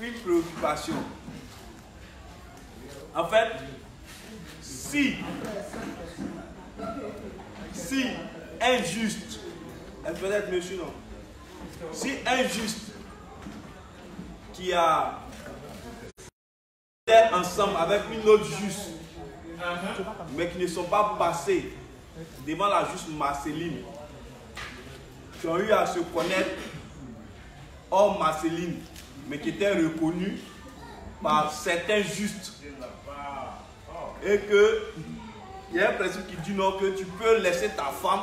une préoccupation. En fait, si injuste, peut-être monsieur non, si injuste qui a été ensemble avec une autre juste, mais qui ne sont pas passés devant la juste Marceline, qui ont eu à se connaître hors Marceline, mais qui étaient reconnus par certains justes. Et que il y a un principe qui dit non, que tu peux laisser ta femme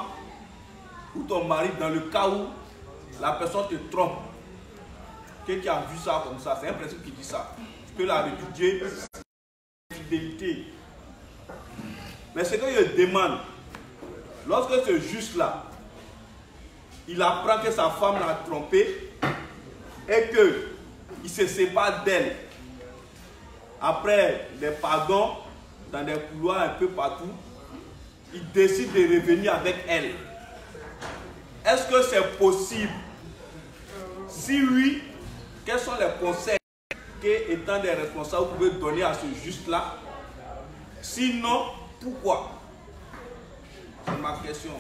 ou ton mari dans le cas où la personne te trompe. Quelqu'un qui a vu ça comme ça, c'est un principe qui dit ça. Tu peux la répudier, fidélité. Mais ce que je demande, lorsque ce juste-là, il apprend que sa femme l'a trompé et qu'il se sépare d'elle après des pardons dans des couloirs un peu partout, il décide de revenir avec elle. Est-ce que c'est possible? Si oui, quels sont les conseils que, étant des responsables, vous pouvez donner à ce juste-là? Sinon, pourquoi? C'est ma question.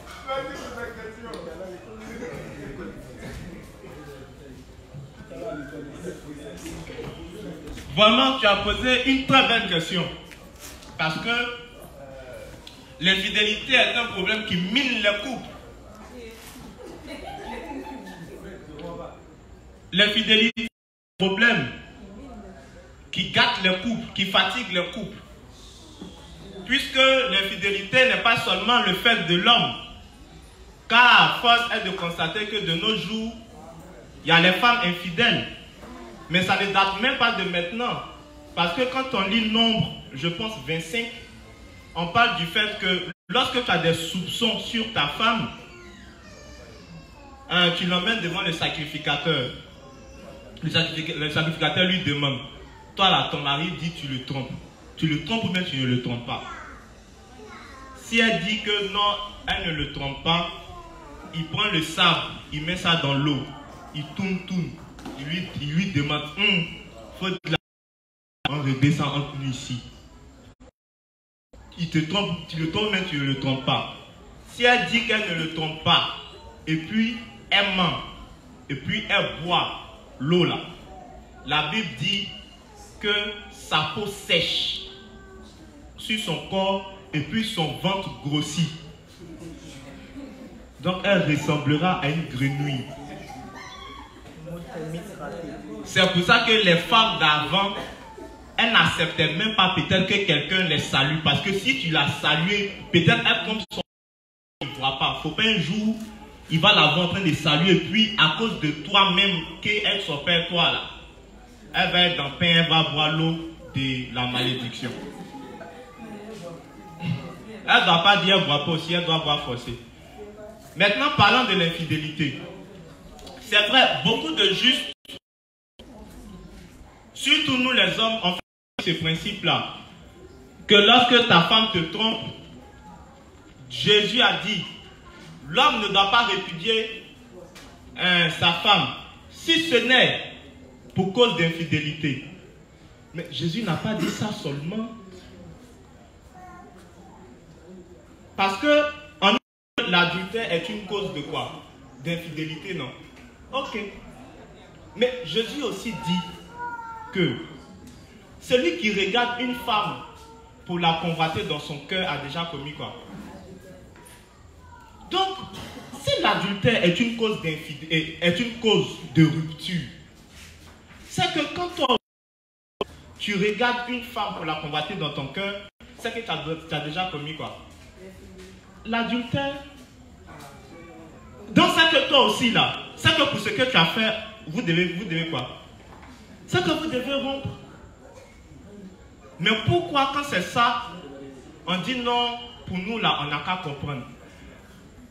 Vraiment, tu as posé une très belle question. Parce que l'infidélité est un problème qui mine les couples. L'infidélité est un problème qui gâte les couples, qui fatigue les couples. Puisque l'infidélité n'est pas seulement le fait de l'homme. Car force est de constater que de nos jours, il y a les femmes infidèles. Mais ça ne date même pas de maintenant. Parce que quand on lit Nombre, je pense 25, on parle du fait que lorsque tu as des soupçons sur ta femme, tu l'emmènes devant le sacrificateur. Le sacrificateur lui demande, toi là, ton mari dit tu le trompes. Tu le trompes ou bien tu ne le trompes pas? Si elle dit que non, elle ne le trompe pas, il prend le sable, il met ça dans l'eau, il tourne, il lui demande, faut de la... On redescend entre nous ici. Il te trompe, tu le trompes mais tu ne le trompes pas. Si elle dit qu'elle ne le trompe pas, et puis elle ment, et puis elle boit l'eau là, la Bible dit que sa peau sèche sur son corps et puis son ventre grossit. Donc elle ressemblera à une grenouille. C'est pour ça que les femmes d'avant, elles n'acceptaient même pas peut-être que quelqu'un les salue. Parce que si tu l'as salué, peut-être elle comme son... Il ne voit pas. Il ne faut pas un jour, il va la voir en train de saluer. Et puis à cause de toi-même, qu'elle s'opère toi là, elle va être dans le pain, elle va boire l'eau de la malédiction. Elle ne doit pas dire elle ne boit pas aussi, elle doit boire forcé. Maintenant, parlant de l'infidélité. C'est vrai, beaucoup de justes, surtout nous les hommes, on fait ce principe-là. Que lorsque ta femme te trompe, Jésus a dit, l'homme ne doit pas répudier sa femme, si ce n'est pour cause d'infidélité. Mais Jésus n'a pas dit ça seulement. Parce que l'adultère est une cause de quoi? D'infidélité, non? Ok. Mais Jésus aussi dit que celui qui regarde une femme pour la convoiter dans son cœur a déjà commis quoi? Donc, si l'adultère est une cause est une cause de rupture, c'est que quand toi, tu regardes une femme pour la convoiter dans ton cœur, c'est que tu as déjà commis quoi? L'adultère. Donc, c'est que toi aussi là, c'est que pour ce que tu as fait, vous devez quoi? C'est que vous devez rompre. Mais pourquoi quand c'est ça, on dit non, pour nous là, on n'a qu'à comprendre.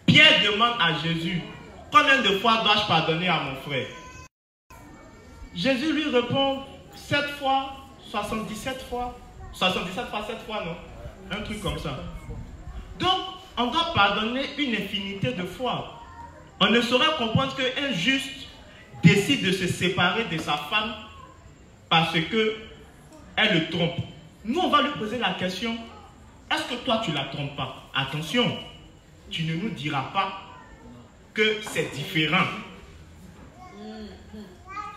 Pierre demande à Jésus, combien de fois dois-je pardonner à mon frère? Jésus lui répond, 7 fois, 77 fois, 77 fois 7 fois, non? Un truc comme ça. Donc, on doit pardonner une infinité de fois. On ne saurait comprendre qu'un juste décide de se séparer de sa femme parce qu'elle le trompe. Nous, on va lui poser la question, est-ce que toi, tu ne la trompes pas? Attention, tu ne nous diras pas que c'est différent.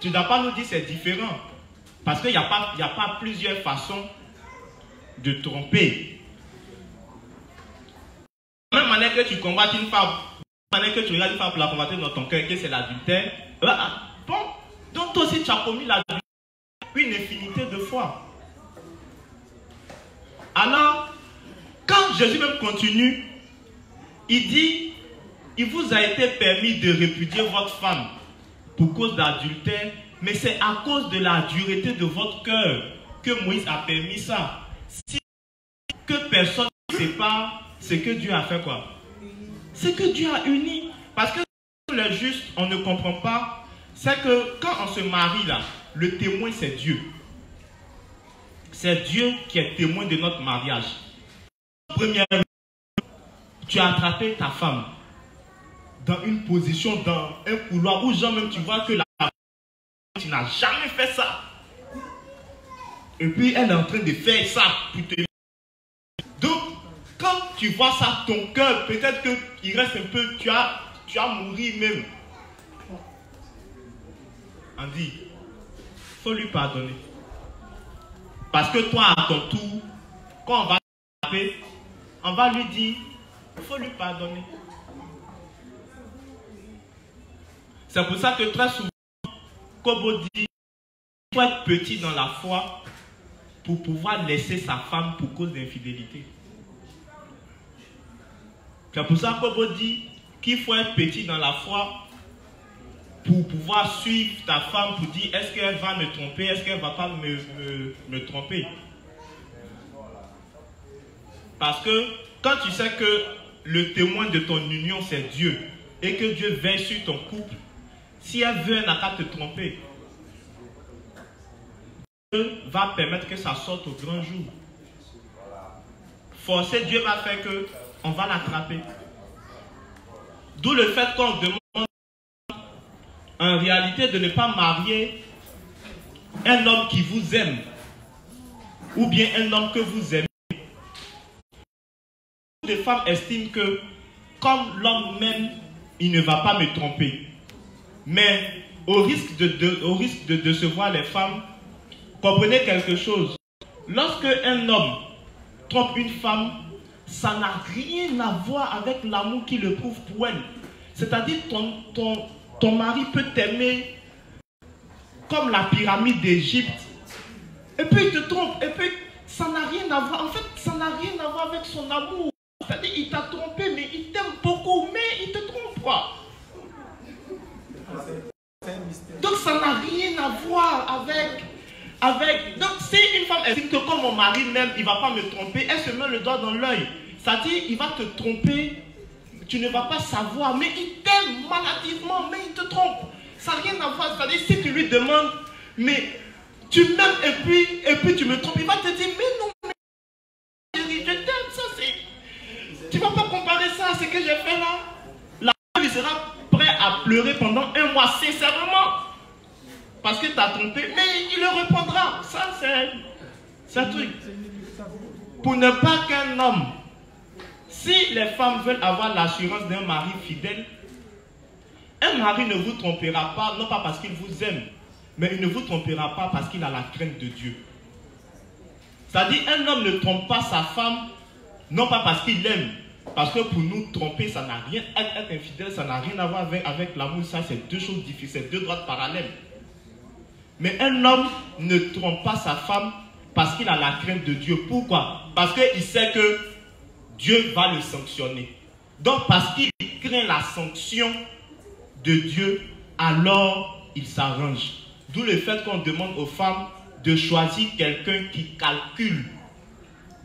Tu ne dois pas nous dire que c'est différent. Parce qu'il n'y a pas plusieurs façons de tromper. De la même manière que tu combattes une femme, de la même manière que tu regardes une femme pour la combattre dans ton cœur, que c'est l'adultère, bon, donc toi aussi tu as commis l'adultère une infinité de fois. Alors, quand Jésus même continue, il dit, il vous a été permis de répudier votre femme pour cause d'adultère, mais c'est à cause de la dureté de votre cœur que Moïse a permis ça. Si que personne ne sépare, c'est que Dieu a fait quoi? C'est que Dieu a uni. Parce que le juste, on ne comprend pas, c'est que quand on se marie là, le témoin c'est Dieu. C'est Dieu qui est témoin de notre mariage. Premièrement, tu as attrapé ta femme dans une position, dans un couloir où genre même tu vois que tu n'as jamais fait ça. Et puis elle est en train de faire ça pour te... Donc, quand tu vois ça, ton cœur, peut-être qu'il reste un peu, tu as mouru même. On dit, il faut lui pardonner. Parce que toi, à ton tour, quand on va taper, on va lui dire, il faut lui pardonner. C'est pour ça que très souvent, Kobo dit, il faut être petit dans la foi pour pouvoir laisser sa femme pour cause d'infidélité. C'est pour ça que Kobo dit qu'il faut être petit dans la foi pour pouvoir suivre ta femme pour dire est-ce qu'elle va me tromper, est-ce qu'elle ne va pas me tromper. Parce que quand tu sais que le témoin de ton union c'est Dieu et que Dieu veille sur ton couple, si elle veut, elle n'a qu'à te tromper. Dieu va permettre que ça sorte au grand jour. Forcer, Dieu va faire que on va l'attraper. D'où le fait qu'on demande en réalité de ne pas marier un homme qui vous aime ou bien un homme que vous aimez. Les femmes estiment que comme l'homme même, il ne va pas me tromper. Mais au risque de décevoir les femmes, comprenez quelque chose. Lorsque un homme trompe une femme, ça n'a rien à voir avec l'amour qu'il éprouve pour elle. C'est-à-dire ton mari peut t'aimer comme la pyramide d'Égypte. Et puis il te trompe. Et puis ça n'a rien à voir. En fait, ça n'a rien à voir avec son amour. C'est-à-dire il t'a trompé, mais il t'aime beaucoup, mais il te trompe pas. Donc ça n'a rien à voir avec... Donc si une femme estime que comme mon mari m'aime, il ne va pas me tromper, elle se met le doigt dans l'œil. C'est-à-dire il va te tromper, tu ne vas pas savoir, mais il t'aime maladivement, mais il te trompe. Ça n'a rien à voir. C'est-à-dire si tu lui demandes, mais tu m'aimes et puis tu me trompes, il va te dire, mais non, mais je t'aime, ça c'est... Tu ne vas pas comparer ça à ce que j'ai fait là. La femme, il sera prêt à pleurer pendant 1 mois, sincèrement. Parce que tu as trompé, mais il le répondra. Ça, c'est un truc. Pour ne pas qu'un homme, si les femmes veulent avoir l'assurance d'un mari fidèle, un mari ne vous trompera pas, non pas parce qu'il vous aime, mais il ne vous trompera pas parce qu'il a la crainte de Dieu. C'est-à-dire, un homme ne trompe pas sa femme, non pas parce qu'il l'aime. Parce que pour nous, tromper, ça n'a rien, être infidèle, ça n'a rien à voir avec l'amour. Ça, c'est deux choses différentes, c'est deux droites parallèles. Mais un homme ne trompe pas sa femme parce qu'il a la crainte de Dieu. Pourquoi? Parce qu'il sait que Dieu va le sanctionner. Donc, parce qu'il craint la sanction de Dieu, alors il s'arrange. D'où le fait qu'on demande aux femmes de choisir quelqu'un qui calcule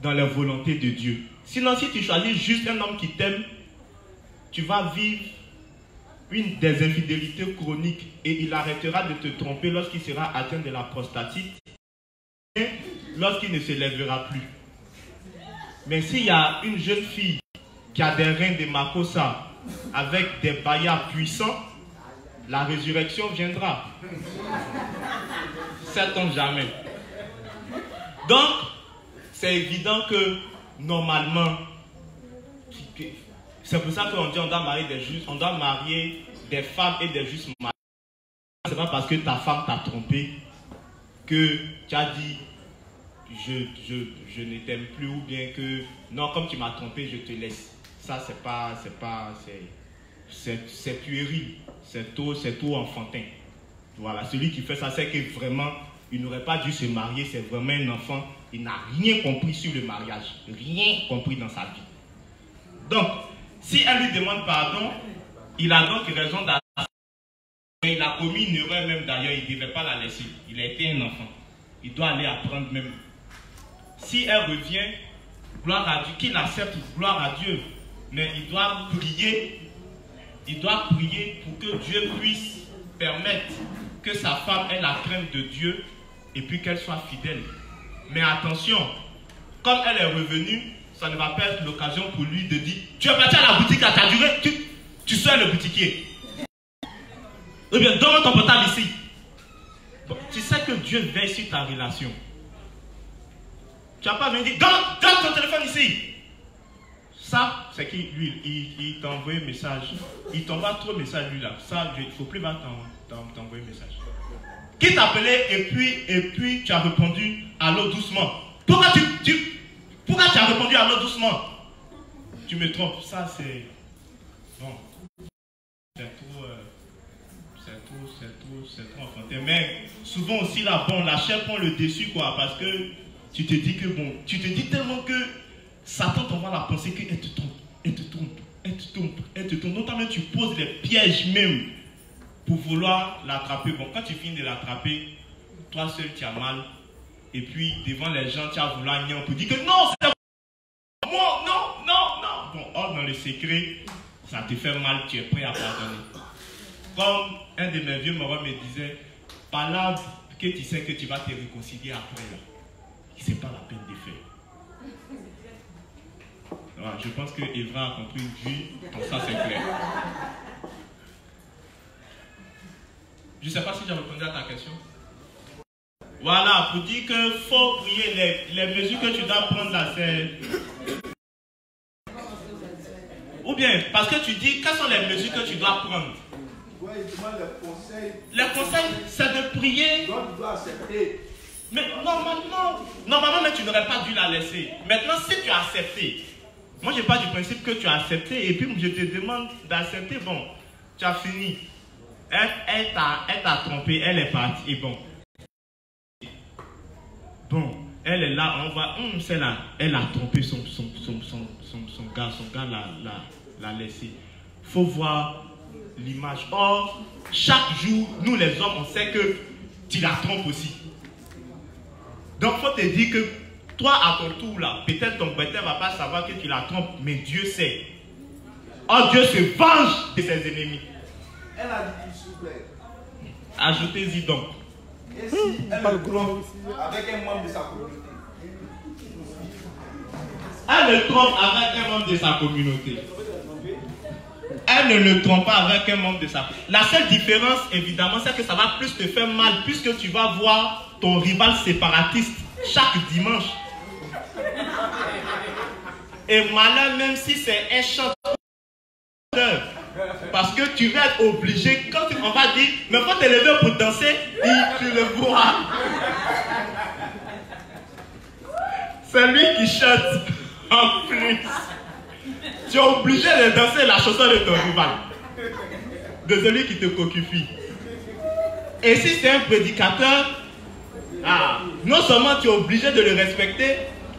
dans la volonté de Dieu. Sinon, si tu choisis juste un homme qui t'aime, tu vas vivre une des infidélités chroniques et il arrêtera de te tromper lorsqu'il sera atteint de la prostatite et lorsqu'il ne se lèvera plus. Mais s'il y a une jeune fille qui a des reins de Makossa avec des baillards puissants, la résurrection viendra. Sait-on jamais. Donc, c'est évident que normalement, c'est pour ça qu'on dit on doit marier des justes, on doit marier des femmes et des justes mariés. C'est pas parce que ta femme t'a trompé que tu as dit je ne t'aime plus ou bien que non, comme tu m'as trompé, je te laisse. Ça, c'est puéril, c'est tout enfantin. Voilà, celui qui fait ça, c'est que vraiment, il n'aurait pas dû se marier, c'est vraiment un enfant, il n'a rien compris sur le mariage, rien compris dans sa vie. Donc, si elle lui demande pardon, il a donc raison d'aller. Mais il a commis une erreur même d'ailleurs, il ne devait pas la laisser. Il a été un enfant. Il doit aller apprendre même. Si elle revient, gloire à Dieu, qu'il accepte, gloire à Dieu. Mais il doit prier. Il doit prier pour que Dieu puisse permettre que sa femme ait la crainte de Dieu et puis qu'elle soit fidèle. Mais attention, comme elle est revenue, ça ne va pas être l'occasion pour lui de dire tu es parti à la boutique, à ta durée, tu sois le boutiquier. Eh bien, donne ton portable ici. Bon, tu sais que Dieu veille sur ta relation. Tu n'as pas venu dire donne ton téléphone ici. Ça, c'est qu'il il t'a envoyé un message. Il t'envoie trop de messages lui là. Ça, il ne faut plus t'envoyer un message. Qui t'appelait et puis tu as répondu allô doucement. Pourquoi tu as répondu allô doucement? Tu me trompes. Ça, c'est... Bon. C'est trop enfantin. Mais souvent aussi là, bon, la chair prend le dessus quoi. Parce que tu te dis que bon, tu te dis tellement que Satan t'envoie la pensée qu'elle te trompe. Notamment tu poses des pièges même pour vouloir l'attraper. Bon, quand tu finis de l'attraper, toi seul tu as mal. Et puis devant les gens, tu as voulu nier pour dire que non, c'est moi, non. Bon, or dans le secret, ça te fait mal, tu es prêt à pardonner. Comme un de mes vieux morons me disait, par là que tu sais que tu vas te réconcilier après là. C'est pas la peine de faire. Voilà, je pense que Evra a compris une vie, comme ça c'est clair. Je ne sais pas si j'ai répondu à ta question. Voilà, pour dire qu'il faut prier, les mesures que tu dois prendre là, c'est... Ou bien, parce que tu dis, quelles sont les mesures que tu dois prendre?
Oui, il demande les conseils.
Les conseils, c'est de prier.
Donc, tu dois accepter.
Mais normalement, mais tu n'aurais pas dû la laisser. Maintenant, si tu as accepté, moi je pars du principe que tu as accepté et puis je te demande d'accepter, bon, tu as fini. Elle t'a trompé, elle est partie et bon. Bon, elle est là, on va, c'est là, elle a trompé son gars l'a laissé. Il faut voir l'image. Or, chaque jour, nous les hommes, on sait que tu la trompes aussi. Donc, il faut te dire que toi, à ton tour, là, peut-être ton beau-père ne va pas savoir que tu la trompes, mais Dieu sait. Oh, Dieu se venge de ses ennemis.
Elle a dit, s'il vous plaît.
Ajoutez-y donc.
Et si elle le trompe avec un membre de sa communauté?
Elle le trompe avec un membre de sa communauté. Elle ne le trompe pas avec un membre de sa communauté. La seule différence, évidemment, c'est que ça va plus te faire mal, puisque tu vas voir ton rival séparatiste chaque dimanche. Et malheur, même si c'est un chanteur, parce que tu vas être obligé, quand on va dire, mais quand tu es levé pour danser, tu le vois. C'est lui qui chante en plus. Tu es obligé de danser la chanson de ton rival, de celui qui te cocifie. Et si c'est un prédicateur, non seulement tu es obligé de le respecter,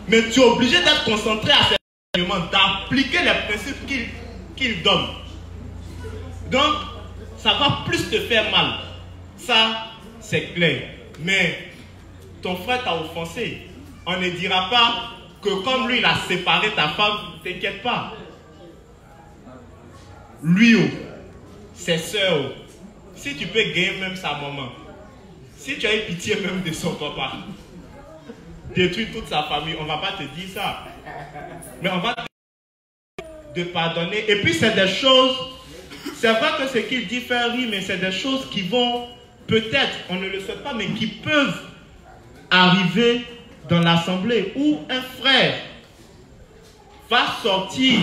mais tu es obligé d'être concentré à ses enseignements, d'appliquer les principes qu'il donne. Donc, ça va plus te faire mal. Ça, c'est clair. Mais ton frère t'a offensé. On ne dira pas que comme lui, il a séparé ta femme, t'inquiète pas. Lui, ses soeurs, si tu peux gagner même sa maman, si tu as eu pitié même de son papa, détruire toute sa famille, on ne va pas te dire ça. Mais on va te dire de pardonner. Et puis c'est des choses, c'est vrai que ce qu'il dit fait rire, mais c'est des choses qui vont, peut-être, on ne le sait pas, mais qui peuvent arriver dans l'assemblée où un frère va sortir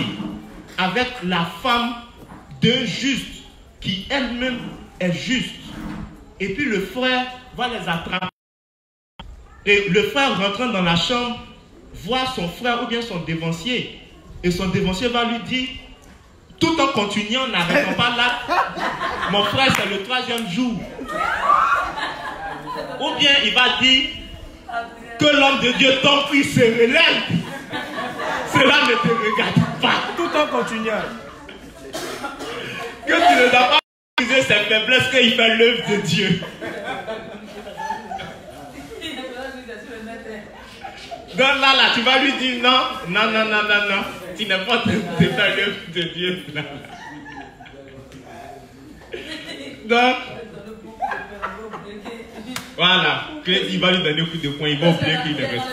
avec la femme d'un juste qui elle-même est juste. Et puis le frère va les attraper. Et le frère rentrant dans la chambre, voit son frère ou bien son dévancier. Et son dévancier va lui dire, tout en continuant, n'arrêtons pas là, mon frère c'est le 3e jour. Ou bien il va dire, que l'homme de Dieu, tant qu'il se relève, cela ne te regarde pas.
Tout en continuant.
Que tu ne dois pas utiliser ses faiblesses qu'il fait l'œuvre de Dieu. Donc là, tu vas lui dire non, tu n'es pas en train de faire l'œuvre de Dieu. Donc, voilà, il va lui donner un coup de poing, il va oublier qu'il est resté.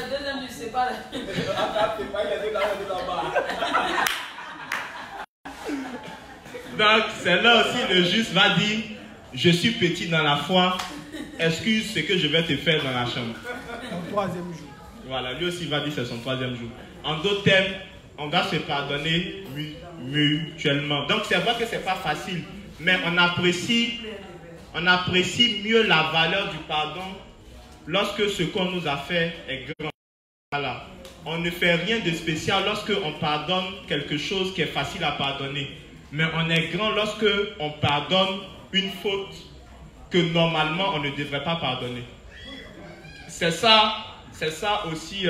Donc, c'est là aussi le juste va dire, je suis petit dans la foi, excuse ce que je vais te faire dans la chambre.
Au 3e jour.
Voilà, lui aussi va dire c'est son 3e jour. En d'autres termes, on doit se pardonner mutuellement. Donc, c'est vrai que ce n'est pas facile, mais on apprécie mieux la valeur du pardon lorsque ce qu'on nous a fait est grand. Voilà. On ne fait rien de spécial lorsque on pardonne quelque chose qui est facile à pardonner. Mais on est grand lorsque on pardonne une faute que normalement on ne devrait pas pardonner. C'est ça aussi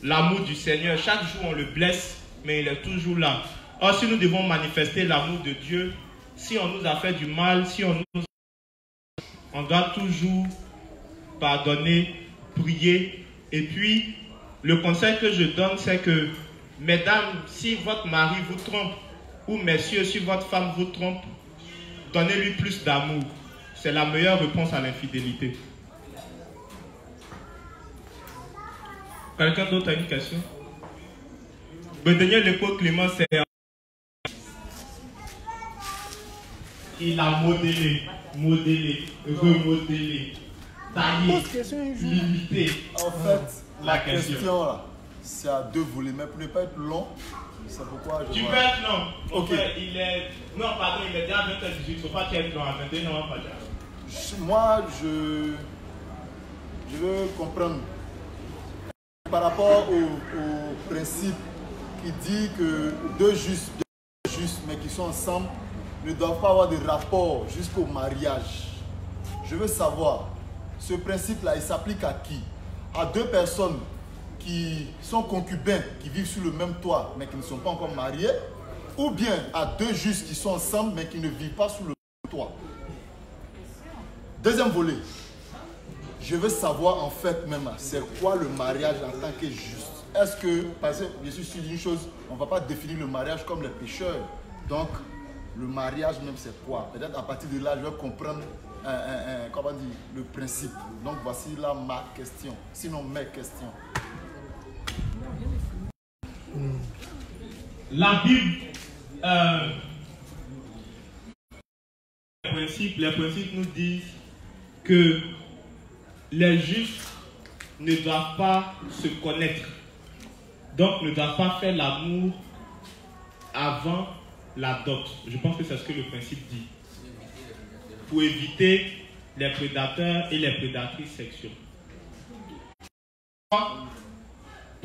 l'amour du Seigneur. Chaque jour on le blesse, mais il est toujours là. Or, si nous devons manifester l'amour de Dieu, si on nous a fait du mal, on doit toujours pardonner, prier. Et puis, le conseil que je donne, c'est que, mesdames, si votre mari vous trompe, ou messieurs, si votre femme vous trompe, donnez-lui plus d'amour. C'est la meilleure réponse à l'infidélité. Quelqu'un d'autre a une question? Le dernier l'époque Clément, c'est... Il a modelé, remodelé, taillé, limité.
En fait, la question là, c'est à 2 volets, mais pour ne pas être long, c'est pourquoi je...
Tu peux être long.
Ok.
Il est... Non, pardon, il est déjà 20h18, il ne faut pas qu'il être long à 21h, non, pas déjà.
Moi, je veux comprendre par rapport au principe qui dit que deux justes, mais qui sont ensemble, ne doivent pas avoir de rapport jusqu'au mariage. Je veux savoir, ce principe-là, il s'applique à qui? À 2 personnes qui sont concubins, qui vivent sous le même toit, mais qui ne sont pas encore mariés, ou bien à 2 justes qui sont ensemble, mais qui ne vivent pas sous le même toit. Deuxième volet, je veux savoir en fait même, c'est quoi le mariage en tant que juste? Est-ce que, parce que bien sûr, si je dis une chose, on ne va pas définir le mariage comme les pécheurs. Donc, le mariage même c'est quoi? Peut-être à partir de là, je vais comprendre comment dire, le principe. Donc, voici là ma question, sinon mes questions.
La Bible, les principes nous disent que les justes ne doivent pas se connaître, donc ne doivent pas faire l'amour avant la dot. Je pense que c'est ce que le principe dit, pour éviter les prédateurs et les prédatrices sexuelles.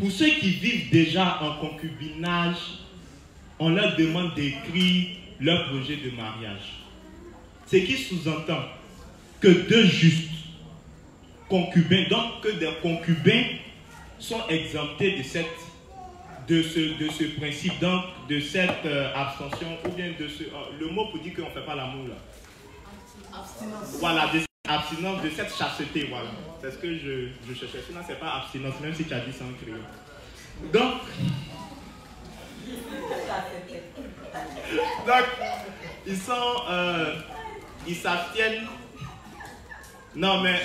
pour ceux qui vivent déjà en concubinage, on leur demande d'écrire leur projet de mariage. Ce qui sous-entend que deux justes concubins, donc que des concubins sont exemptés de ce principe, donc de cette abstention, ou bien de ce... le mot pour dire qu'on ne fait pas l'amour là. Abstinence. Voilà, de cette abstinence, de cette chasteté, voilà. C'est ce que je cherchais. Sinon, ce n'est pas abstinence, même si tu as dit ça en créole. Donc, ils s'abstiennent. Non, mais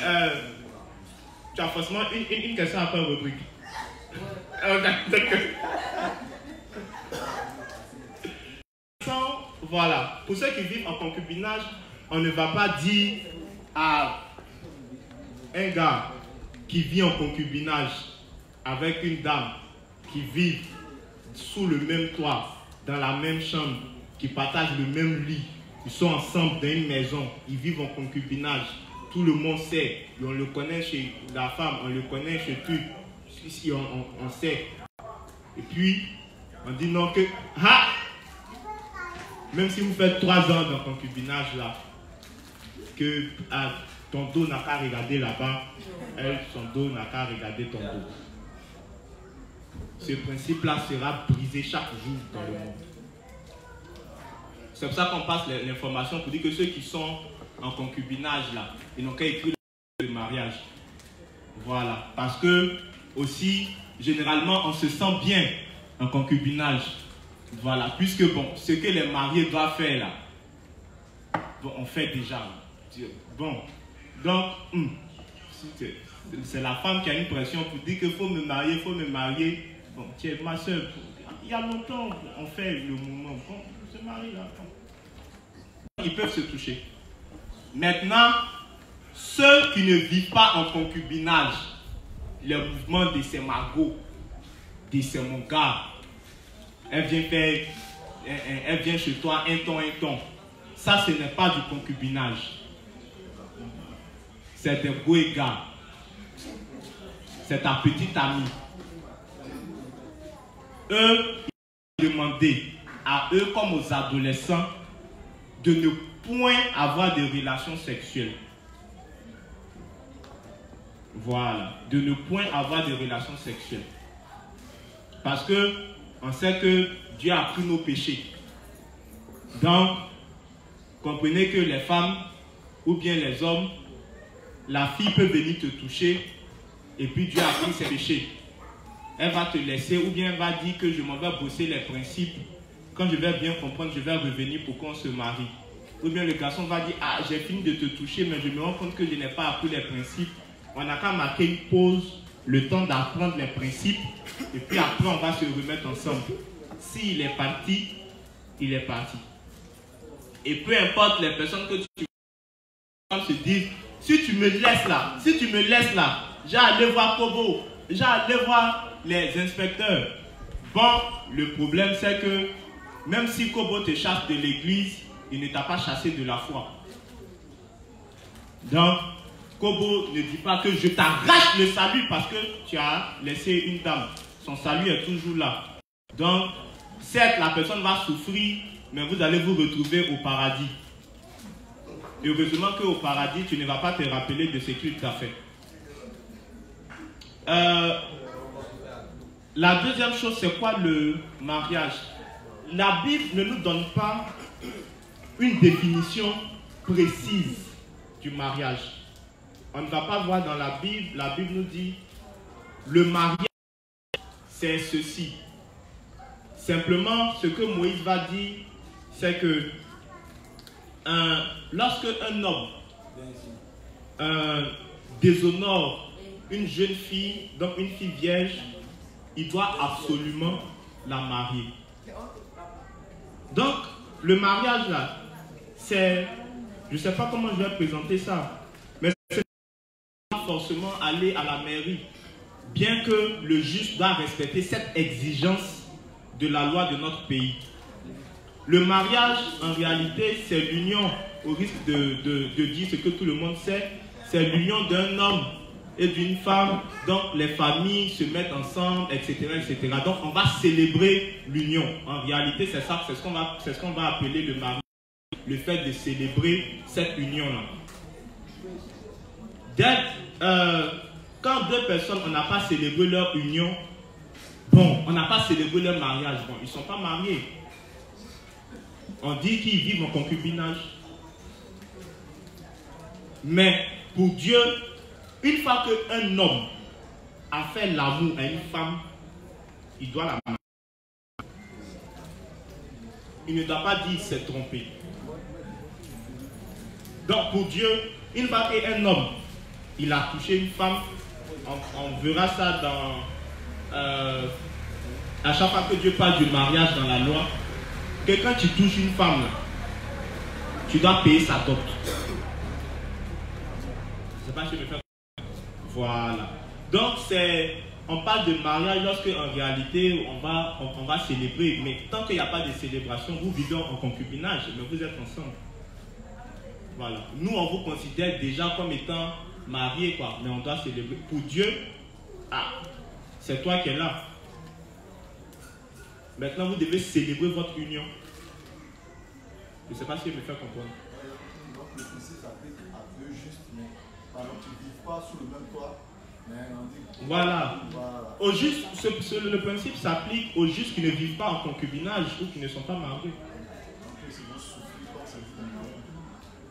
tu as forcément une question après rubrique. Voilà, pour ceux qui vivent en concubinage, on ne va pas dire à un gars qui vit en concubinage avec une dame qui vit sous le même toit, dans la même chambre, qui partagent le même lit, ils sont ensemble dans une maison, ils vivent en concubinage, tout le monde sait, on le connaît chez la femme, on le connaît chez tout, ici on sait. Et puis, on dit non que, même si vous faites 3 ans dans le concubinage là, que ton dos n'a qu'à regarder là-bas, elle, son dos n'a qu'à regarder ton dos. Ce principe-là sera brisé chaque jour dans le monde. C'est pour ça qu'on passe l'information pour dire que ceux qui sont en concubinage là, ils n'ont qu'à écrire le mariage. Voilà. Parce que aussi, généralement, on se sent bien en concubinage. Voilà. Puisque bon, ce que les mariés doivent faire là, bon, on fait déjà. Bon. Donc, c'est la femme qui a une pression pour dire qu'il faut me marier, il faut me marier. Bon, tiens, ma soeur, il y a longtemps, on fait le mouvement. Bon, on se marie là. Ils peuvent se toucher. Maintenant, ceux qui ne vivent pas en concubinage, le mouvement de ces magots, de ces mon gars, elle vient chez toi un ton. Ça, ce n'est pas du concubinage. C'est des goégas. C'est ta petite amie. Eux, ils demandaient à eux comme aux adolescents de ne point avoir de relations sexuelles. Voilà, de ne point avoir de relations sexuelles. Parce que on sait que Dieu a pris nos péchés. Donc, comprenez que les femmes ou bien les hommes, la fille peut venir te toucher et puis Dieu a pris ses péchés. Elle va te laisser ou bien elle va dire que je m'en vais bosser les principes. Quand je vais bien comprendre, je vais revenir pour qu'on se marie. Ou bien le garçon va dire, ah, j'ai fini de te toucher, mais je me rends compte que je n'ai pas appris les principes. On n'a qu'à marquer une pause, le temps d'apprendre les principes, et puis après on va se remettre ensemble. S'il est parti, il est parti. Et peu importe les personnes que tu se disent, si tu me laisses là, j'ai allé voir Kobo, j'ai allé voir les inspecteurs. Bon, le problème c'est que même si Kobo te chasse de l'église, il ne t'a pas chassé de la foi. Donc, Kobo ne dit pas que je t'arrache le salut parce que tu as laissé une dame. Son salut est toujours là. Donc, certes, la personne va souffrir, mais vous allez vous retrouver au paradis. Heureusement qu'au paradis, tu ne vas pas te rappeler de ce que tu as fait. La deuxième chose, c'est quoi le mariage? La Bible ne nous donne pas une définition précise du mariage. On ne va pas voir dans la Bible nous dit le mariage, c'est ceci. Simplement, ce que Moïse va dire, c'est que lorsque un homme déshonore une jeune fille, donc une fille vierge, il doit absolument la marier. Donc, le mariage là, c'est, je ne sais pas comment je vais présenter ça, mais c'est pas forcément aller à la mairie, bien que le juge doit respecter cette exigence de la loi de notre pays. Le mariage, en réalité, c'est l'union, au risque de dire ce que tout le monde sait, c'est l'union d'un homme et d'une femme. Donc les familles se mettent ensemble, etc., etc. Donc on va célébrer l'union. En réalité, c'est ça, c'est ce qu'on va appeler le mariage, le fait de célébrer cette union-là. Quand deux personnes, on n'a pas célébré leur union, bon, on n'a pas célébré leur mariage, bon, ils ne sont pas mariés. On dit qu'ils vivent en concubinage. Mais pour Dieu, une fois qu'un homme a fait l'amour à une femme, il doit la marier. Il ne doit pas dire s'est trompé. Donc pour Dieu, une fois qu'un homme il a touché une femme, on verra ça dans à chaque fois que Dieu parle du mariage dans la loi, que quand tu touches une femme, tu dois payer sa dot. Je ne sais pas si je me fais. Voilà. Donc on parle de mariage lorsque en réalité on va célébrer, mais tant qu'il n'y a pas de célébration, vous vivez en concubinage, mais vous êtes ensemble. Voilà. Nous on vous considère déjà comme étant mariés, quoi, mais on doit célébrer. Pour Dieu, c'est toi qui es là. Maintenant vous devez célébrer votre union. Je ne sais pas si je me fais comprendre.
Donc le principe s'applique à deux justes, mais par exemple tu ne vis pas sous le même toit.
Voilà. Au juste, le principe s'applique aux justes qui ne vivent pas en concubinage ou qui ne sont pas mariés.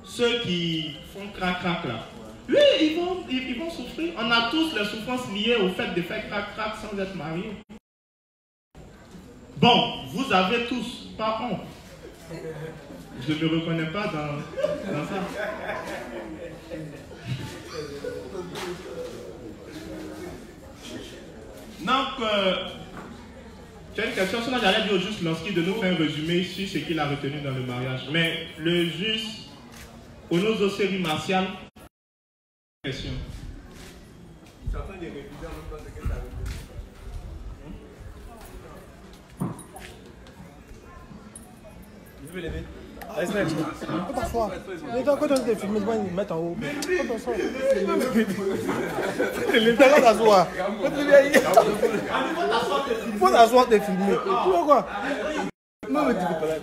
Ceux qui font crac-crac là. Oui, ils vont souffrir. On a tous les souffrances liées au fait de faire crac-crac sans être marié. Bon, vous avez tous, pas honte. Je ne me reconnais pas dans ça. Donc, j'ai une question. Cela, j'allais dire au juste Lansky de nous faire un résumé sur ce qu'il a retenu dans le mariage. Mais le juste, au nom de série martiale, question.
Je suis en train de réviser en même temps ce que ça veut dire. Je vais lever. Laisse-moi.
Faut t'asseoir. Quand on te filme, ils vont mettre en haut. Faut t'asseoir. Faut t'asseoir. Faut t'asseoir, te filmer. Tu vois quoi? Non, mais tu peux pas là.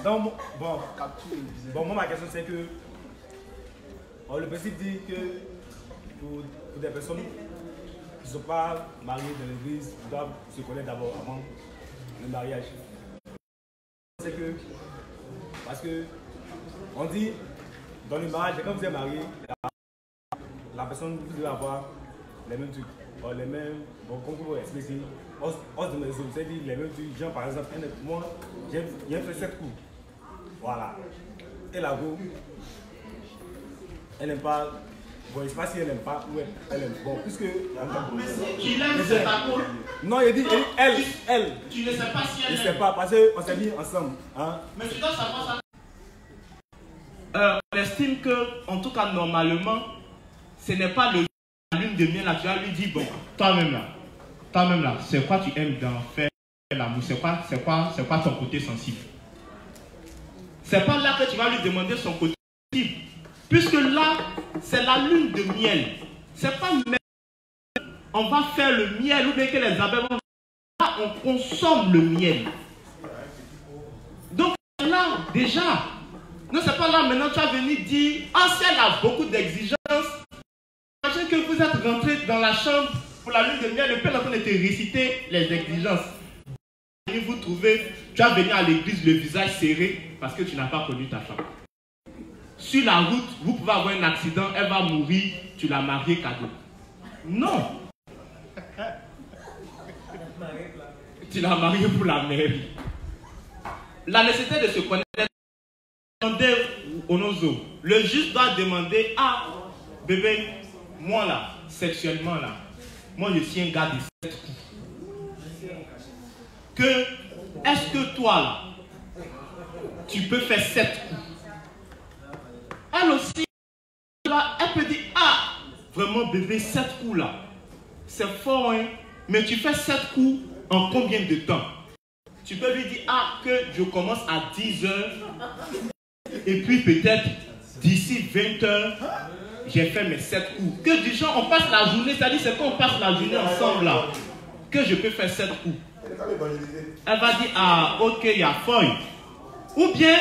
Donc, bon, moi, ma question, c'est que le principe dit que pour des personnes qui ne sont pas mariées dans l'église, ils doivent se connaître d'abord avant le mariage. C'est que, parce que, on dit, dans le mariage, quand vous êtes marié, la personne, vous devez avoir les mêmes trucs, les mêmes, bon, comme vous expliquez, os de maison, c'est-à-dire les mêmes trucs, genre par exemple, moi, j'ai fait 7 coups, voilà, et la go, elle n'aime pas, bon, je ne sais pas si elle n'aime pas ou elle aime, bon, puisque...
Mais si tu l'aimes, c'est ta cour.
Non, il dit, elle.
Tu ne sais pas si elle
aime. Je ne sais pas, parce qu'on s'est mis ensemble. Hein?
Mais tu dois savoir ça. On estime que, en tout cas, normalement, ce n'est pas la lune de miel là. Tu vas lui dire, bon, toi-même là, c'est quoi tu aimes dans faire l'amour? C'est quoi ton côté sensible? C'est pas là que tu vas lui demander son côté sensible. Puisque là, c'est la lune de miel. C'est pas miel. On va faire le miel ou bien que les abeilles vont... Là, on consomme le miel. Donc là, déjà, non, c'est pas là maintenant tu vas venir dire, si elle a beaucoup d'exigences, imagine que vous êtes rentré dans la chambre pour la lune de miel, le père est en train de te réciter les exigences. Vous trouvez, tu vas venir à l'église le visage serré parce que tu n'as pas connu ta femme. Sur la route, vous pouvez avoir un accident, elle va mourir, tu l'as mariée cadeau. Non. Tu l'as mariée pour la mairie. La nécessité de se connaître, demander au nozo. Le juge doit demander, bébé, moi là, sexuellement là, moi je suis un gars de 7 coups. Est-ce que toi là, tu peux faire 7 coups? Elle aussi, là, elle peut dire, vraiment bébé, 7 coups là, c'est fort, hein, mais tu fais 7 coups en combien de temps? Tu peux lui dire, que je commence à 10 heures, et puis peut-être d'ici 20 heures, j'ai fait mes 7 coups. Que du genre, on passe la journée, c'est-à-dire c'est quand on passe la journée ensemble là, que je peux faire 7 coups. Elle va dire, ah, ok, il y a feuille. Ou bien,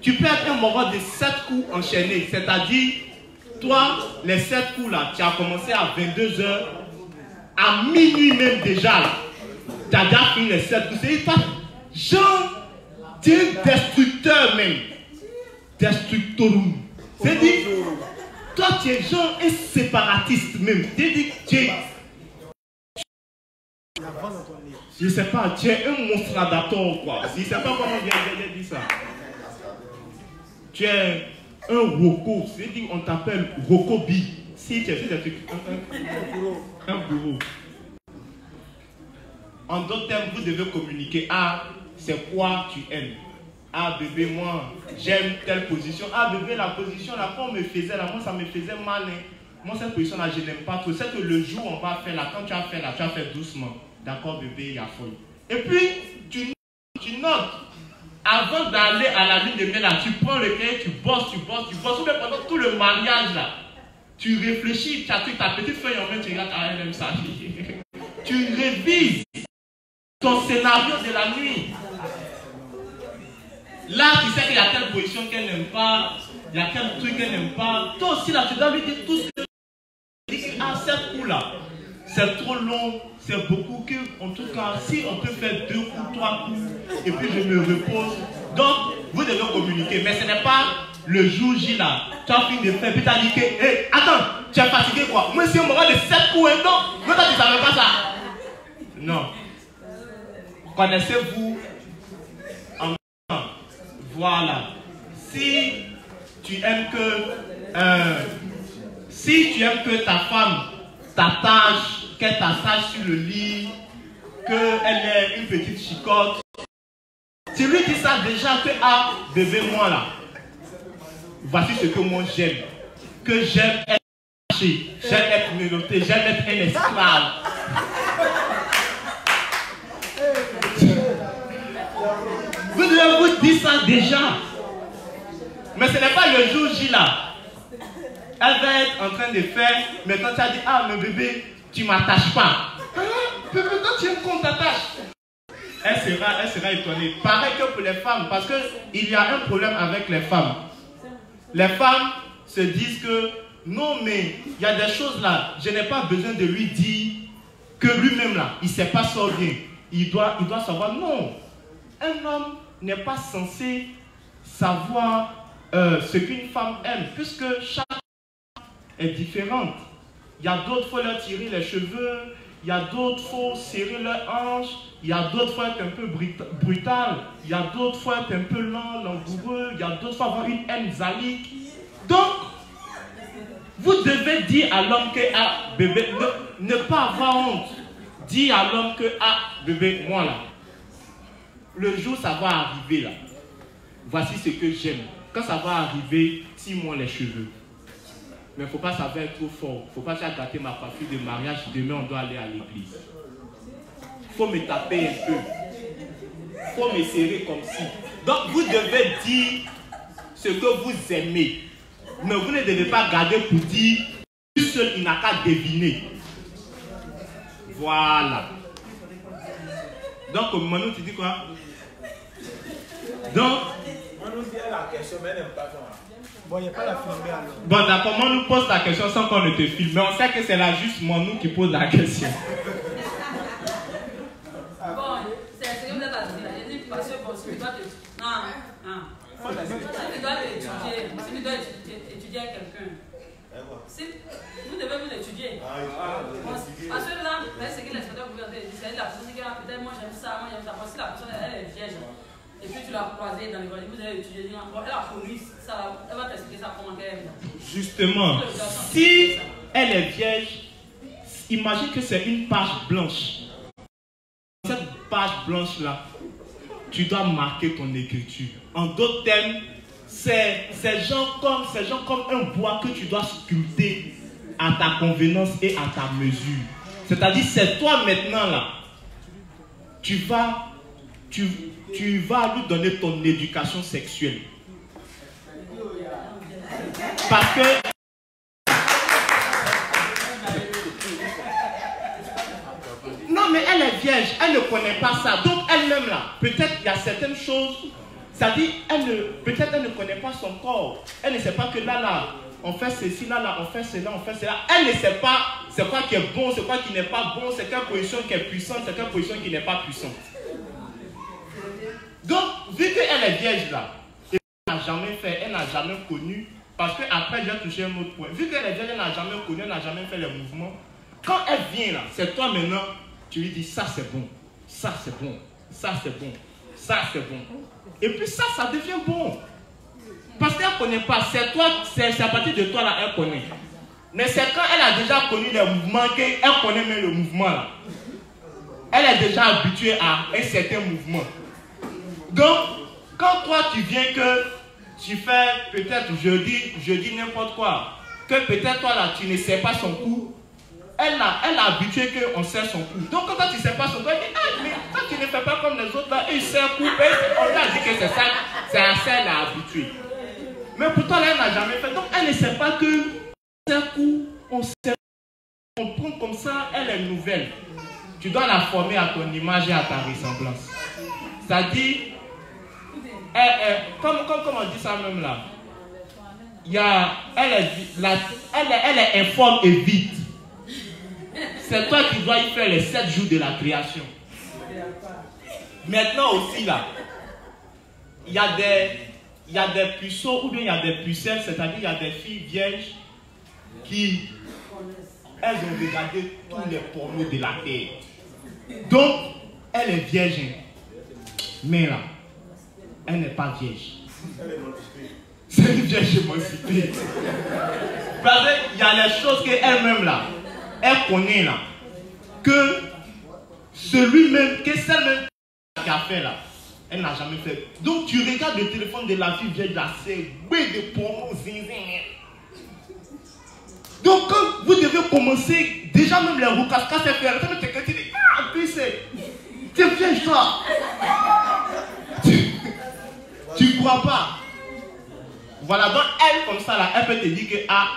tu peux être un moment de 7 coups enchaînés. C'est-à-dire, toi, les 7 coups là, tu as commencé à 22 h, à minuit même déjà là, tu as déjà fini les 7 coups. C'est toi, genre, tu es un destructeur même. Destructorum. C'est-à-dire, toi, tu es genre un séparatiste même. C'est-à-dire, tu es... Je ne sais pas, tu es un monstradator quoi. Je ne sais pas comment j'ai dit ça. Tu es un Roko, c'est-à-dire on t'appelle Rokobi. Si tu es un bourreau. En d'autres termes, vous devez communiquer. Ah, c'est quoi tu aimes? Ah bébé, moi j'aime telle position. Ah bébé, la position là, quand on me faisait là, moi ça me faisait mal. Hein. Moi cette position là, je n'aime pas trop. C'est que le jour où on va faire là, quand tu as fait là, tu as fait doucement. D'accord bébé, il y a folie. Et puis, tu notes. Avant d'aller à la lune de miel là, tu prends le cahier, tu bosses. Ou bien pendant tout le mariage là, tu réfléchis, tu as ta petite feuille en main, tu regardes, ah elle aime ça. Tu révises ton scénario de la nuit. Là, tu sais qu'il y a telle position qu'elle n'aime pas, il y a tel truc qu'elle n'aime pas. Toi aussi là, tu dois lui dire tout ce que tu dis. Ah, cette coup là, c'est trop long, c'est beaucoup que, en tout cas, si on peut faire 2 coups, 3 coups, et puis je me repose. Donc, vous devez communiquer, mais ce n'est pas le jour J là, tu as fini de faire, puis tu as dit que, hey, attends, tu es fatigué quoi? Moi, si on me rend de 7 coups, non, toi tu ne savais pas ça. Non. Connaissez-vous en même temps? Voilà. Si tu aimes que ta femme t'attache, qu'elle t'attache sur le lit, qu'elle est une petite chicotte, tu lui dis ça déjà que, ah, bébé, moi là, voici ce que moi j'aime. Que j'aime être caché, j'aime être menotté, j'aime être un esclave. Vous devez vous dire ça déjà. Mais ce n'est pas le jour J là. Elle va être en train de faire, mais quand tu as dit, ah, mais bébé, tu ne m'attaches pas. Ah, bébé, toi, tu aimes qu'on t'attache. Elle sera étonnée. Pareil que pour les femmes, parce qu'il y a un problème avec les femmes. Les femmes se disent que, non, mais il y a des choses là, je n'ai pas besoin de lui dire que lui-même là, il ne sait pas ça bien. Il doit savoir, non. Un homme n'est pas censé savoir ce qu'une femme aime, puisque chaque est différente. Il y a d'autres, il faut leur tirer les cheveux, il y a d'autres, il faut serrer leurs hanches, il y a d'autres, il faut être un peu brutal, il y a d'autres, il faut être un peu lent, langoureux, il y a d'autres, il faut avoir une haine zalique. Donc, vous devez dire à l'homme que, ah, bébé, ne pas avoir honte. Dis à l'homme que, ah, bébé, moi là, le jour ça va arriver là, voici ce que j'aime. Quand ça va arriver, tire-moi les cheveux. Mais il ne faut pas savoir être trop fort. Il ne faut pas faire gâter ma coiffure de mariage. Demain, on doit aller à l'église. Il faut me taper un peu. Il faut me serrer comme ci. Donc, vous devez dire ce que vous aimez. Mais vous ne devez pas garder pour dire lui seul, il n'a qu'à deviner. Voilà. Donc, Manu, tu dis quoi? Donc,
Manu dit la question, mais elle n'aime pas ça. Bon, il n'y a pas la filmer alors.
Bon, d'accord, Manu pose la question sans qu'on ne te filme. Mais on sait que c'est là juste Manu qui pose la question.
Bon, c'est ce que vous êtes à dire. J'ai dit parce que bon, si tu dois te... Non, non. Si tu dois étudier quelqu'un, si vous devez vous étudier. Parce que là, c'est que l'inspecteur gouvernemental dit, c'est la personne qui a peut-être moi j'aime ça, parce que la personne elle est vierge. Et puis tu l'as croisée dans les voies, vous avez étudié, elle a connu ça, elle va t'expliquer ça comment elle aime.
Justement, si elle est vierge, imagine que c'est une page blanche. Cette page blanche là, tu dois marquer ton écriture. En d'autres termes, c'est genre comme un bois que tu dois sculpter à ta convenance et à ta mesure. C'est-à-dire, c'est toi maintenant là, tu vas lui donner ton éducation sexuelle. Parce que connaît pas ça. Donc elle-même là, peut-être il y a certaines choses, ça dit, peut-être elle ne connaît pas son corps. Elle ne sait pas que là, on fait ceci, là, on fait cela, on fait cela. Elle ne sait pas c'est quoi qui est bon, c'est quoi qui n'est pas bon, c'est quelle position qui est puissante, c'est quelle position qui n'est pas puissante. Donc, vu qu'elle est vierge là, et elle n'a jamais fait, elle n'a jamais connu, parce qu'après j'ai touché un autre point. Vu qu'elle est vierge, elle n'a jamais connu, elle n'a jamais fait les mouvements. Quand elle vient là, c'est toi maintenant, tu lui dis ça c'est bon, ça c'est bon, ça c'est bon, ça c'est bon. Et puis ça devient bon. Parce qu'elle ne connaît pas, c'est toi, c'est à partir de toi là, elle connaît. Mais c'est quand elle a déjà connu les mouvements qu'elle connaît même le mouvement là. Elle est déjà habituée à un certain mouvement. Donc, quand toi tu viens que tu fais peut-être, je dis n'importe quoi, que peut-être toi là tu ne sais pas son coup, elle a habitué qu'on sait son coup. Donc quand toi tu ne sais pas son coup, elle dit, ah mais toi tu ne fais pas comme les autres là, ils savent couper, on lui a dit que c'est ça, c'est à ça elle a habitué. Mais pourtant là elle n'a jamais fait, donc elle ne sait pas que c'est coup, on sait, on prend comme ça, elle est nouvelle. Tu dois la former à ton image et à ta ressemblance. C'est-à-dire, comme on dit ça même là, elle est informe et vite. C'est toi qui dois y faire les 7 jours de la création. Maintenant aussi là, il y a des puceaux ou bien il y a des pucelles, c'est-à-dire il y a des filles vierges qui, elles ont regardé tous les pornos de la terre. Donc, elle est vierge. Mais là, elle n'est pas vierge. C'est une vierge émancipée. Parce qu'il y a les choses qu'elle-même là, elle connaît là, que celui-même, que celle-même qui a fait là, elle n'a jamais fait. Donc tu regardes le téléphone de la fille vieille là, c'est oui de porno zinzin. Donc quand vous devez commencer, déjà même les roucascas c'est faire, tu dis, ah, en plus c'est vierge toi. Tu crois pas. Voilà, donc elle comme ça là, elle peut te dire que ah,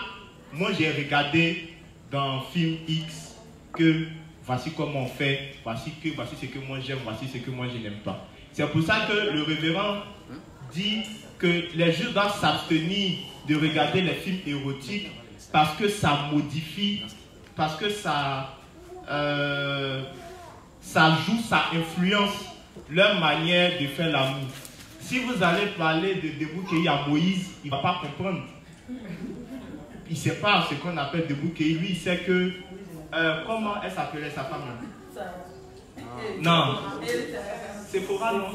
moi j'ai regardé dans film X que voici comment on fait, voici ce que moi j'aime, voici ce que moi je n'aime pas. C'est pour ça que le révérend dit que les juifs doivent s'abstenir de regarder les films érotiques parce que ça modifie, parce que ça joue, ça influence leur manière de faire l'amour. Si vous allez parler de Deboukei à Moïse, il ne va pas comprendre. Il ne sait pas ce qu'on appelle Deboukei. Lui, il sait que... comment elle s'appelait sa femme là? Non. Sephora, non?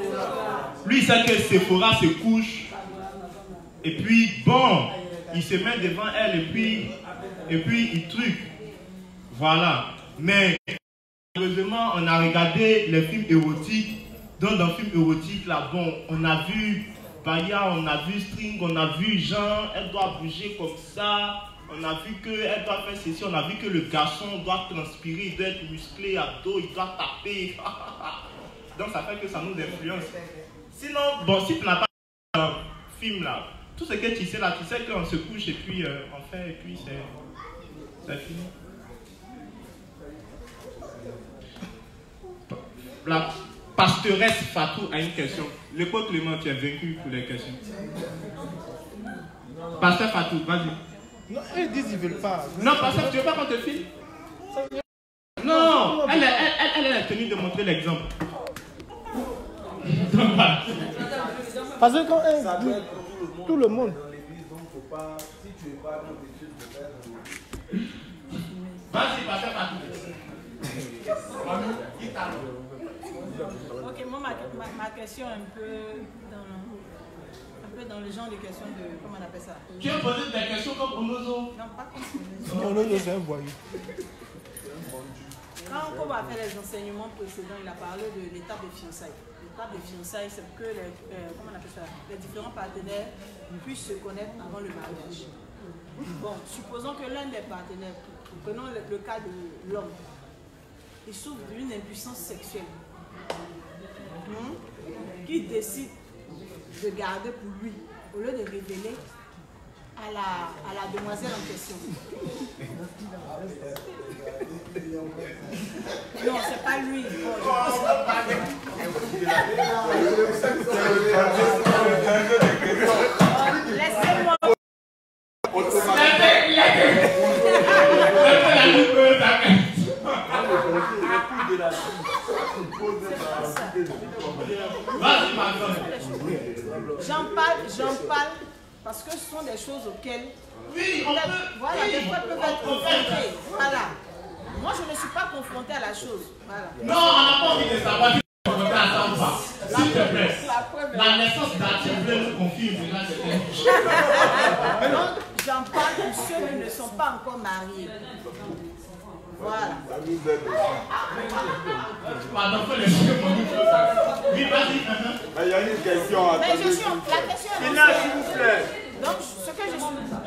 Lui, il sait que Sephora se couche. Et puis, bon, il se met devant elle et puis il truc. Voilà. Mais, heureusement, on a regardé les films érotiques. Dans un film érotique, là, bon, on a vu Baya, on a vu String, on a vu Jean, elle doit bouger comme ça. On a vu qu'elle doit faire ceci, on a vu que le garçon doit transpirer, il doit être musclé, abdos, il doit taper. Donc ça fait que ça nous influence. Sinon, bon, si tu n'as pas un film là, tout ce que tu sais là, tu sais qu'on se couche et puis on fait et puis c'est fini. La pastoresse Fatou a une question. L'époque Clément, tu es vaincu pour les questions. Pasteur Fatou, vas-y.
Non, ils disent qu'ils ne veulent pas.
Non, pasteur, tu ne veux pas qu'on te filme? Non, elle a tenu de montrer l'exemple.
Parce que quand elle, tout le monde.
Vas-y, pasteur Fatou.
Ok, moi ma question est un peu dans le genre de questions de... Comment on appelle ça?
Tu as posé des questions comme Onozo?
Non, pas comme Onozo.
Onozo, c'est un voyou.
Quand on va faire les enseignements précédents, il a parlé de l'étape de fiançailles. L'étape de fiançailles, c'est que comment on appelle ça? Les différents partenaires puissent se connaître avant le mariage. Bon, supposons que l'un des partenaires, prenons le cas de l'homme, il souffre d'une impuissance sexuelle. Qui décide de garder pour lui, au lieu de révéler,
à la demoiselle en question. Non, c'est pas lui. Laissez-moi. J'en parle parce que ce sont des choses auxquelles voilà, des fois peuvent être confrontées. Voilà. Moi, je ne suis pas confrontée à la chose. Voilà.
Non, on n'a pas envie de savoir si tu es confrontée à ça ou pas. S'il te plaît. La naissance d'Arthur nous confirme déjà certaines choses.
Donc, j'en parle pour ceux qui ne sont pas encore mariés. Voilà.
Pardon, faut laisser mon micro. Oui, vas-y.
Il y a une question.
Mais je suis la question est
s'il vous plaît.
Donc, ce que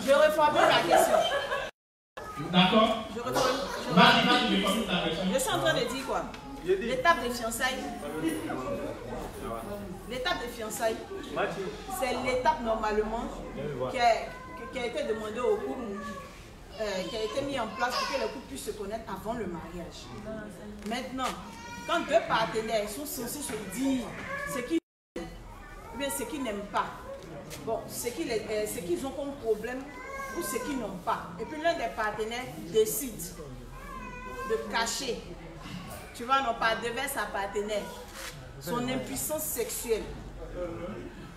je reformule la question.
D'accord. Vas-y,
je suis en train de dire quoi? L'étape des fiançailles. L'étape des fiançailles, c'est l'étape normalement qui a été demandée au couple, qui a été mise en place pour que les couples puissent se connaître avant le mariage. Maintenant, quand deux partenaires sont censés se dire ce qu'ils aiment, ou bien ce qu'ils n'aiment pas, bon, ce qu'ils ont comme problème ou ce qu'ils n'ont pas. Et puis l'un des partenaires décide de cacher, tu vois, non pas devant sa partenaire, son impuissance sexuelle.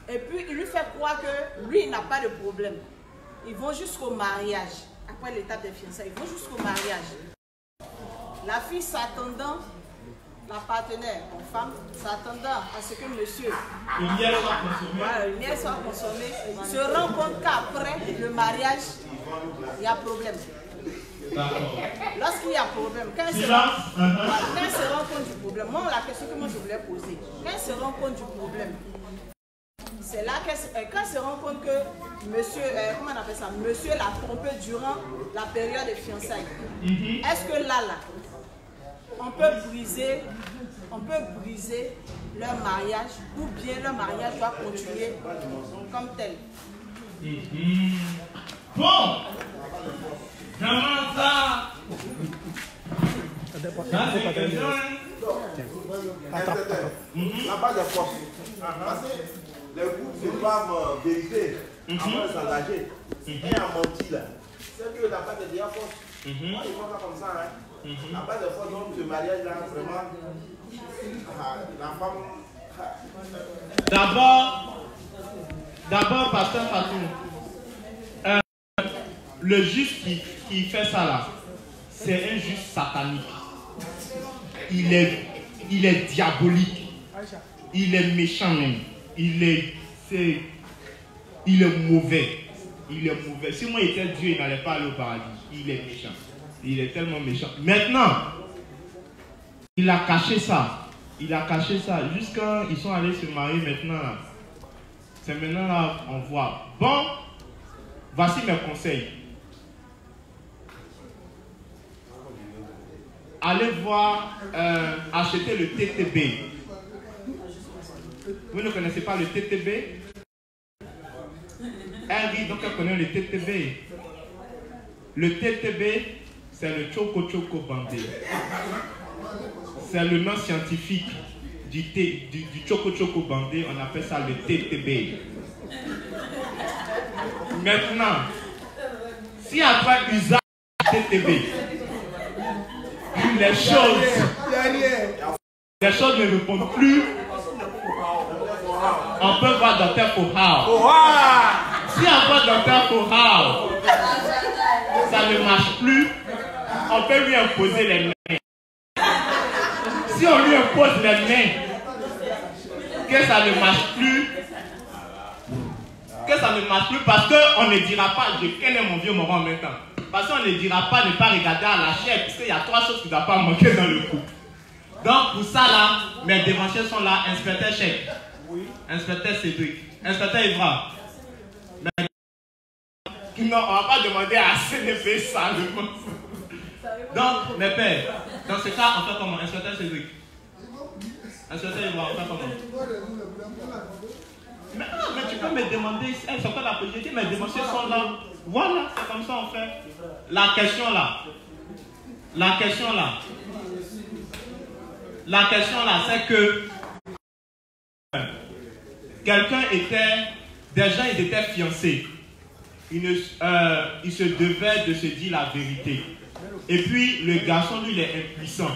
Et puis il lui fait croire que lui il n'a pas de problème. Ils vont jusqu'au mariage. Après l'étape des fiançailles, ils vont jusqu'au mariage. La fille s'attendant, la partenaire en femme, s'attendant à ce que monsieur
une miel soit consommée,
voilà, une miel soit consommée, se rend compte qu'après le mariage, il y a problème. Lorsqu'il y a problème, quand il se rend compte du problème, moi la question que moi je voulais poser, quand il se rend compte du problème, c'est là quand il se rend compte que monsieur, comment on appelle ça, monsieur l'a trompé durant la période de fiançailles. Est-ce que là, on peut briser leur mariage ou bien leur mariage doit continuer comme tel?
Bon, comment ça?
La base de force. Parce que les couples ne doivent vérité avant de s'engager. Et à mentir là, c'est que la base est déjà force. Moi, ils font ça comme ça. Hein. La base de force, donc ce mariage là, vraiment, la femme.
D'abord, pasteur Fatou, le juge qui fait ça là, c'est un juge satanique. Il est diabolique. Il est méchant même. Il est mauvais. Il est mauvais. Si moi j'étais Dieu, il n'allait pas aller au paradis. Il est méchant. Il est tellement méchant. Maintenant, il a caché ça. Il a caché ça. Jusqu'à ils sont allés se marier maintenant là. C'est maintenant là on voit. Bon, voici mes conseils. Allez voir, acheter le TTB. Vous ne connaissez pas le TTB? Elle donc elle connaît le TTB. Le TTB, c'est le Choco Choco Bandé. C'est le nom scientifique du Choco Choco Bandé. On appelle ça le TTB. Maintenant, si après usage du TTB, les choses ne répondent plus, on peut voir Dr. Fouhao. Si on voit Dr. Fouhao, ça ne marche plus, on peut lui imposer les mains. Si on lui impose les mains, que ça ne marche plus, parce qu'on ne dira pas, je connais mon vieux moron en même temps. Parce qu'on ne dira pas ne pas regarder à la chair, puisqu'il y a 3 choses qui ne doivent pas manquer dans le couple. Donc pour ça là, mes dévanciers sont là, inspecteur chef, inspecteur Cédric, inspecteur Evra. Non, on ne va pas demander à CNP ça. Donc, mes pères, dans ce cas, on fait comment? Inspecteur Cédric. Inspecteur Evra, on fait comment? Mais tu peux me demander, elles sont pas la priorité, mes démarches sont là. Voilà, c'est comme ça on fait. La question là, c'est que des gens ils étaient fiancés. Ils se devaient de se dire la vérité. Et puis le garçon, lui, il est impuissant.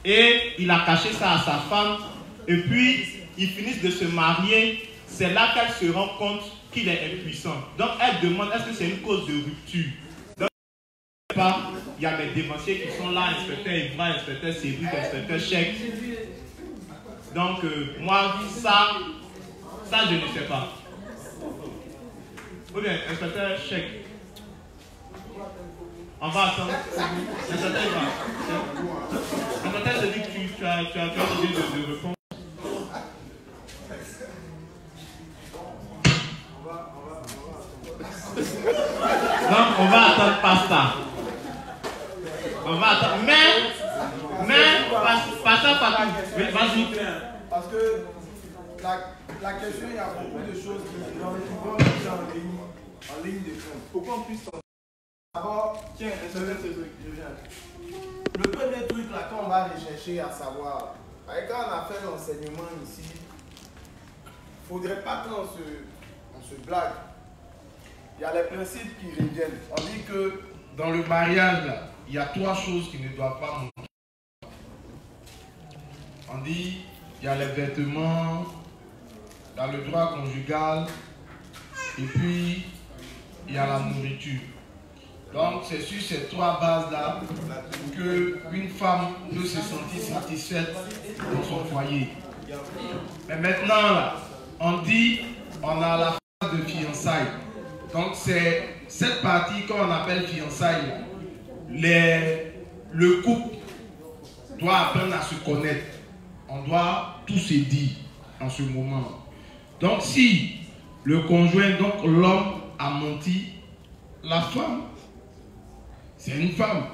Et il a caché ça à sa femme. Et puis, ils finissent de se marier. C'est là qu'elle se rend compte qu'il est impuissant. Donc, elle demande, est-ce que c'est une cause de rupture? Donc, il y a mes dévanciers qui sont là, inspecteur Evra, inspecteur Cédric, inspecteur Chèque. Donc, moi, ça, je ne sais pas. Ou bien, inspecteur Chèque. On va attendre. Inspecteur Evra. Inspecteur Cédric, tu as l'idée de répondre. Donc, on va attendre Pasta. On va attendre. Mais, Pasta, vas-y.
Parce que la question, il y a beaucoup de choses qui vont en ligne de compte. Pour qu'on puisse s'en. D'abord, tiens, je viens. Le premier truc là qu'on va rechercher à savoir, quand on a fait l'enseignement ici, il ne faudrait pas qu'on se blague. Il y a les principes qui reviennent. On dit que dans le mariage, là, il y a 3 choses qui ne doivent pas manquer. On dit, il y a les vêtements, il y a le droit conjugal, et puis il y a la nourriture. Donc c'est sur ces 3 bases-là qu'une femme peut se sentir satisfaite dans son foyer. Mais maintenant, là, on dit, on a la phase de fiançailles. Donc c'est cette partie qu'on appelle fiançailles. Le couple doit apprendre à se connaître. On doit tout se dire en ce moment. Donc si le conjoint, donc l'homme a menti, la femme, c'est une femme.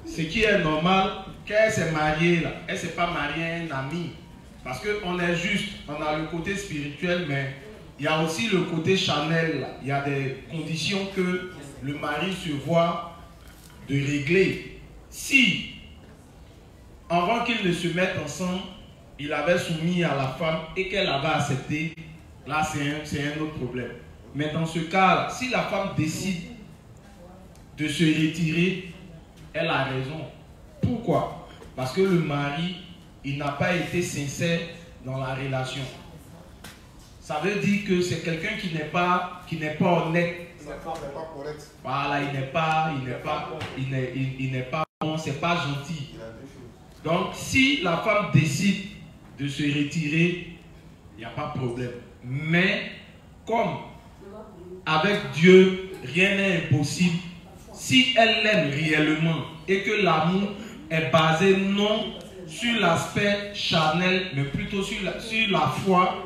Ce qui est normal, quand elle s'est mariée, là, elle ne s'est pas mariée à un ami. Parce qu'on est juste, on a le côté spirituel, mais il y a aussi le côté charnel. Là. Il y a des conditions que le mari se voit de régler. Si, avant qu'ils ne se mettent ensemble, il avait soumis à la femme et qu'elle avait accepté, là c'est un autre problème. Mais dans ce cas, si la femme décide de se retirer, elle a raison. Pourquoi? Parce que le mari, il n'a pas été sincère dans la relation. Ça veut dire que c'est quelqu'un qui n'est pas honnête. Voilà, il n'est pas bon, c'est pas gentil. Donc, si la femme décide de se retirer, il n'y a pas de problème. Mais, comme avec Dieu, rien n'est impossible, si elle l'aime réellement et que l'amour est basé non sur l'aspect charnel, mais plutôt sur la foi,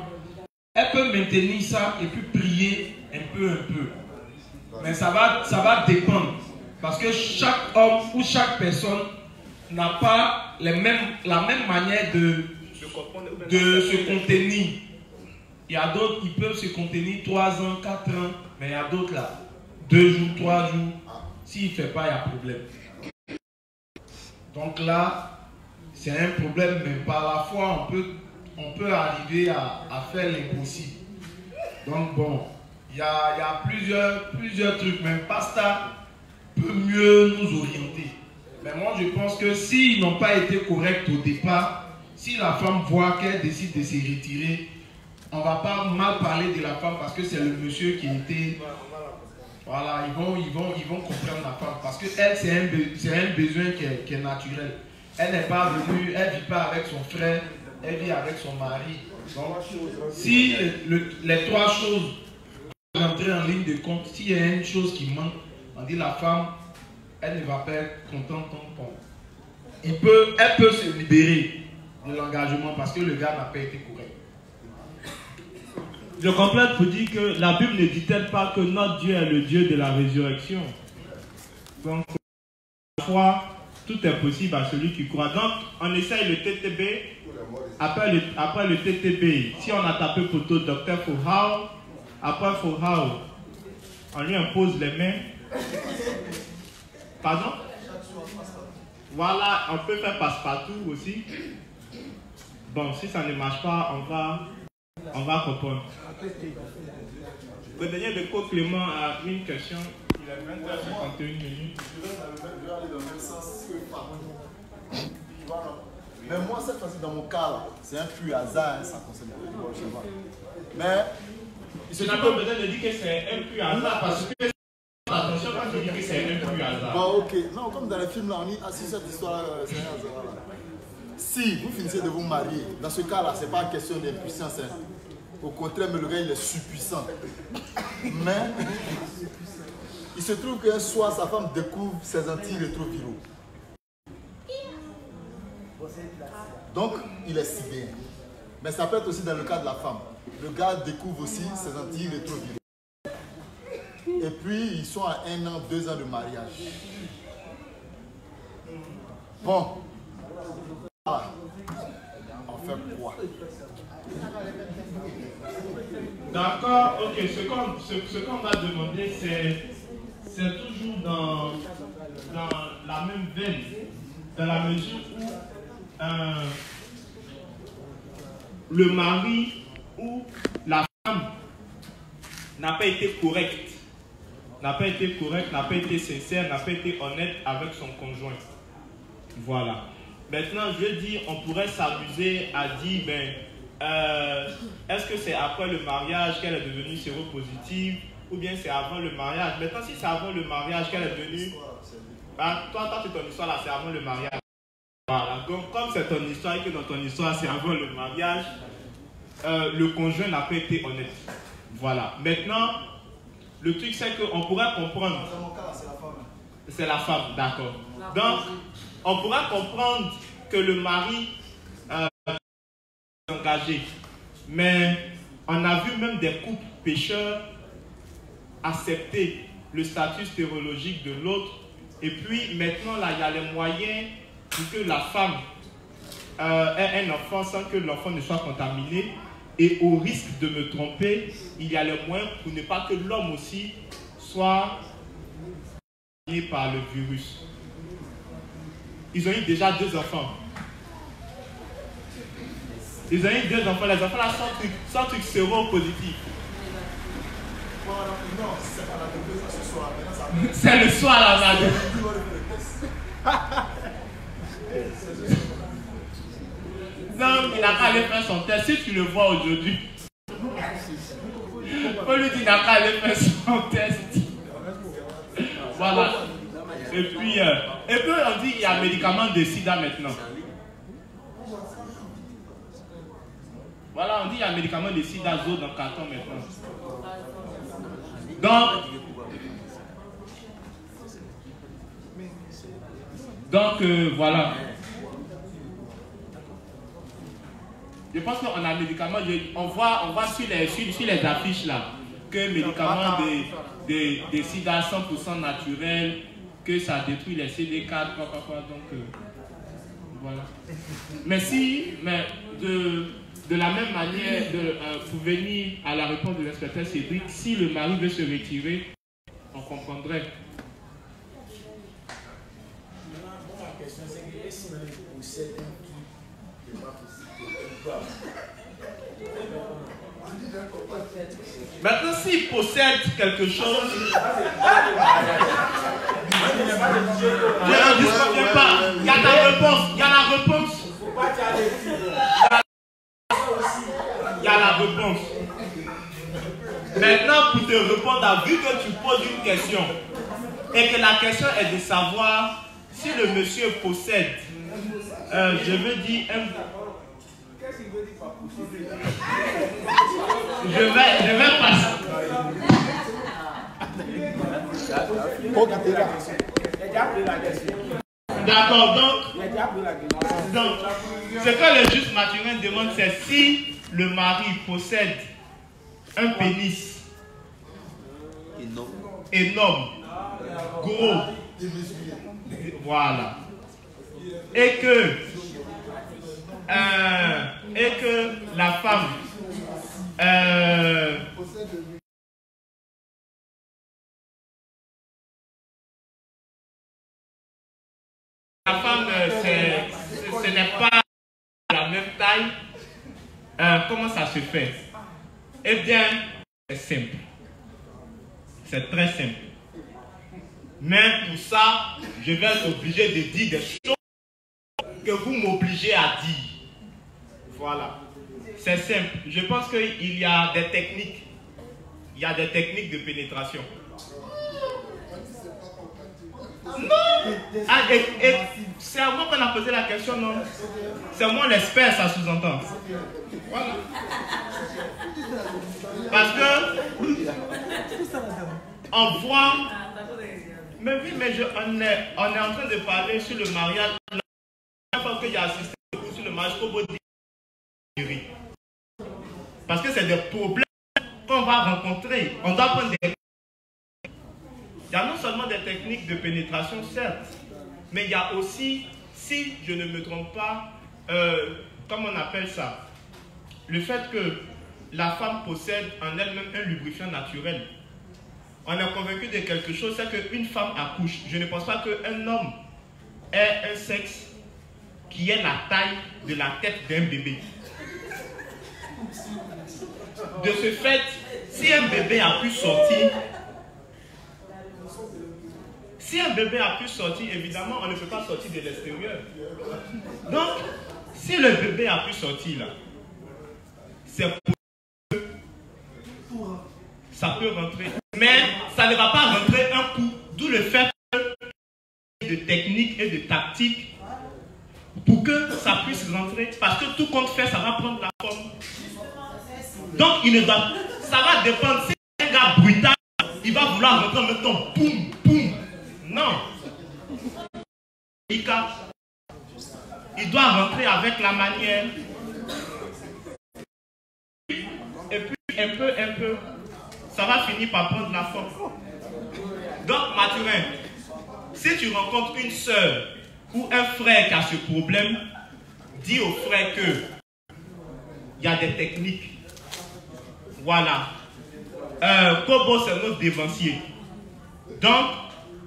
elle peut maintenir ça et puis prier un peu. Mais ça va dépendre. Parce que chaque homme ou chaque personne n'a pas la même manière de se contenir. Il y a d'autres qui peuvent se contenir 3 ans, 4 ans, mais il y a d'autres là, 2 jours, 3 jours. S'il ne fait pas, il y a problème. Donc là, c'est un problème, mais par la foi, on peut arriver à faire l'impossible. Donc bon, il y a plusieurs trucs, même Pasta peut mieux nous orienter. Mais moi, je pense que s'ils n'ont pas été corrects au départ, si la femme voit qu'elle décide de se retirer, on ne va pas mal parler de la femme parce que c'est le monsieur qui était... Voilà, ils vont comprendre la femme. Parce qu'elle, c'est un besoin qui est naturel. Elle n'est pas venue, elle ne vit pas avec son frère, elle vit avec son mari. Donc, si les 3 choses rentrent en ligne de compte, s'il y a une chose qui manque, on dit la femme, elle ne va pas être contente comme elle peut se libérer de l'engagement parce que le gars n'a pas été correct.
Je complète pour dire que la Bible ne dit-elle pas que notre Dieu est le Dieu de la résurrection. Donc, la foi tout est possible à celui qui croit. Donc, on essaye le TTB. Après le TTB, si on a tapé poteau Dr Fouhao, après Fouhao, on lui impose les mains. Pardon? Voilà, on peut faire passe-partout aussi. Bon, si ça ne marche pas, on va comprendre. Le dernier de Co Clément a une question. Il a 20h51 minutes.
Je vais aller dans le même sens que mais moi, cette fois-ci, dans mon cas, là, c'est un pur hasard, hein, ça concerne le cheval. Mais
tu n'as pas besoin de dire que c'est un pur hasard parce que attention quand tu dis que c'est un pur hasard.
Bon, ok. Non, comme dans les films, là, on dit, ah, si cette histoire-là, c'est un hasard. Là. Si vous finissez de vous marier, dans ce cas-là, ce n'est pas une question d'impuissance. Hein. Au contraire, mais le gars, il est surpuissant. Mais il se trouve qu'un soir, sa femme découvre ses antirétroviraux. Donc, il est sidéen. Mais ça peut être aussi dans le cas de la femme. Le gars découvre aussi ses antirétroviraux. Et puis, ils sont à 1 an, 2 ans de mariage. Bon. Ah. On fait quoi?
D'accord, ok. Ce qu'on va demander, c'est toujours dans la même veine, dans la mesure où le mari ou la femme n'a pas été correcte, n'a pas été sincère, n'a pas été honnête avec son conjoint. Voilà. Maintenant, je dis, on pourrait s'amuser à dire, est-ce que c'est après le mariage qu'elle est devenue séropositive ou bien c'est avant le mariage? Maintenant, si c'est avant le mariage qu'elle est devenue, toi, c'est ton histoire là, c'est avant le mariage. Voilà. Donc, comme c'est ton histoire et que dans ton histoire, c'est avant le mariage, le conjoint n'a pas été honnête. Voilà. Maintenant, le truc, c'est qu'on pourrait comprendre.
Dans mon cas, c'est la femme.
C'est la femme, d'accord. Donc, on pourra comprendre que le mari est engagé. Mais on a vu même des couples pécheurs accepter le statut stérologique de l'autre. Et puis, maintenant, là, il y a les moyens pour que la femme ait un enfant sans que l'enfant ne soit contaminé. Et au risque de me tromper, il y a les moyens pour ne pas que l'homme aussi soit contaminé par le virus. Ils ont eu déjà 2 enfants. Ils ont eu 2 enfants. Les enfants là sans truc séropositif.
Non, c'est pas la double, c'est ce soir.
C'est le soir là, madame. Non, il n'a qu'à aller faire son test. Si tu le vois aujourd'hui, on lui dit qu'il n'a qu'à aller faire son test. Voilà. Et puis on dit qu'il y a un médicament de sida maintenant. Voilà, on dit qu'il y a un médicament de sida dans le carton maintenant. Donc voilà. Je pense qu'on a un médicament, on voit sur les affiches là, que le médicament de sida 100% naturel, que ça détruit les CD4, donc voilà. Mais de la même manière, pour venir à la réponse de l'inspecteur Cédric, si le mari veut se retirer, on comprendrait.
La question c'est que est-ce qu'il possède un truc qui n'est pas possible?
Maintenant, s'il possède quelque chose, je ne disconviens pas. Il y a la réponse. Il y a la réponse. Il y a la réponse. Maintenant, pour te répondre, vu que tu poses une question et que la question est de savoir si le monsieur possède, je veux dire, qu'est-ce qu'il veut dire par posséder? Je vais passer. D'accord, donc, ce que le juge Mathurin demande, c'est si le mari possède un pénis énorme, gros, voilà. et que la femme ce n'est pas la même taille, comment ça se fait? Eh bien, c'est simple. C'est très simple. Mais pour ça, je vais être obligé de dire des choses que vous m'obligez à dire. Voilà. C'est simple. Je pense qu'il y a des techniques. Il y a des techniques de pénétration. Non! Ah, c'est à moi qu'on a posé la question, non? C'est moi l'expert, ça sous-entend. Voilà. Parce que on voit. Mais oui, mais on est en train de parler sur le mariage. La fois que j'ai assisté sur le mariage, parce que c'est des problèmes qu'on va rencontrer. On doit prendre des. Il y a non seulement des techniques de pénétration, certes, mais il y a aussi, si je ne me trompe pas, comment on appelle ça, le fait que la femme possède en elle-même un lubrifiant naturel. On est convaincu de quelque chose, c'est qu'une femme accouche. Je ne pense pas qu'un homme ait un sexe qui ait la taille de la tête d'un bébé. De ce fait, si un bébé a pu sortir, évidemment, on ne peut pas sortir de l'extérieur. Donc, si le bébé a pu sortir là, c'est pour que ça peut rentrer. Mais ça ne va pas rentrer un coup. D'où le fait de technique et de tactique pour que ça puisse rentrer. Parce que tout compte fait, ça va prendre la forme. Donc, ça va dépendre. Si un gars brutal, il va vouloir rentrer en même temps. Boum, boum. Non. Il doit rentrer avec la manière. Et puis, un peu, ça va finir par prendre la forme. Donc, Mathurin, si tu rencontres une soeur ou un frère qui a ce problème, dis au frère que il y a des techniques. Voilà. Kobo, c'est notre dévancier. Donc,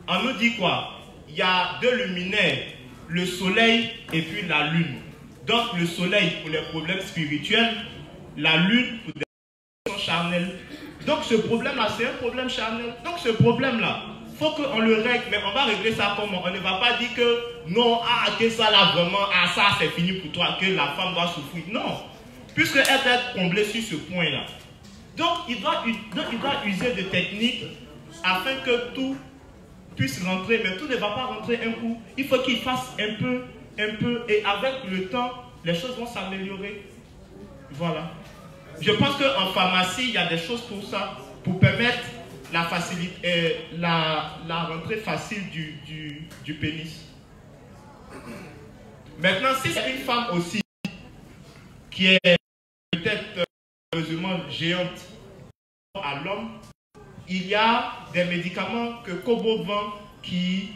on nous dit quoi? Il y a deux luminaires, le soleil et puis la lune. Donc, le soleil pour les problèmes spirituels, la lune pour des questions charnelles. Donc, ce problème-là, c'est un problème charnel. Donc, ce problème-là, il faut qu'on le règle. Mais on va régler ça comment? On ne va pas dire que non, que ça là vraiment, ça c'est fini pour toi, que la femme doit souffrir. Non. Puisqu'elle doit être comblée sur ce point-là. Donc, il doit user de techniques afin que tout puisse rentrer. Mais tout ne va pas rentrer un coup. Il faut qu'il fasse un peu. Et avec le temps, les choses vont s'améliorer. Voilà. Je pense qu'en pharmacie, il y a des choses pour ça, pour permettre la rentrée facile du pénis. Maintenant, si c'est une femme aussi qui est peut-être heureusement géante à l'homme, il y a des médicaments que Kobo vend qui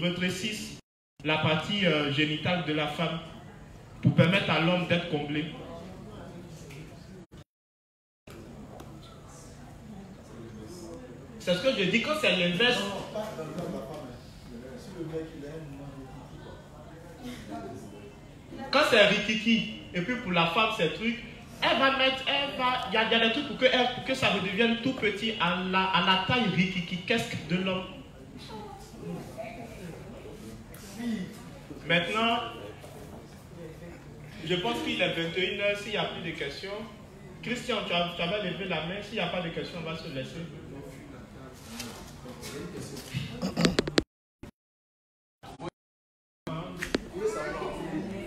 rétrécissent la partie génitale de la femme pour permettre à l'homme d'être comblé. C'est ce que je dis, quand c'est l'inverse. Quand c'est rikiki, et puis pour la femme, c'est truc, il y a des trucs pour que ça redevienne tout petit à la taille rikiki-kesque de l'homme. Maintenant, je pense qu'il est 21h, s'il n'y a plus de questions. Christian, tu avais levé la main, s'il n'y a pas de questions, on va se laisser.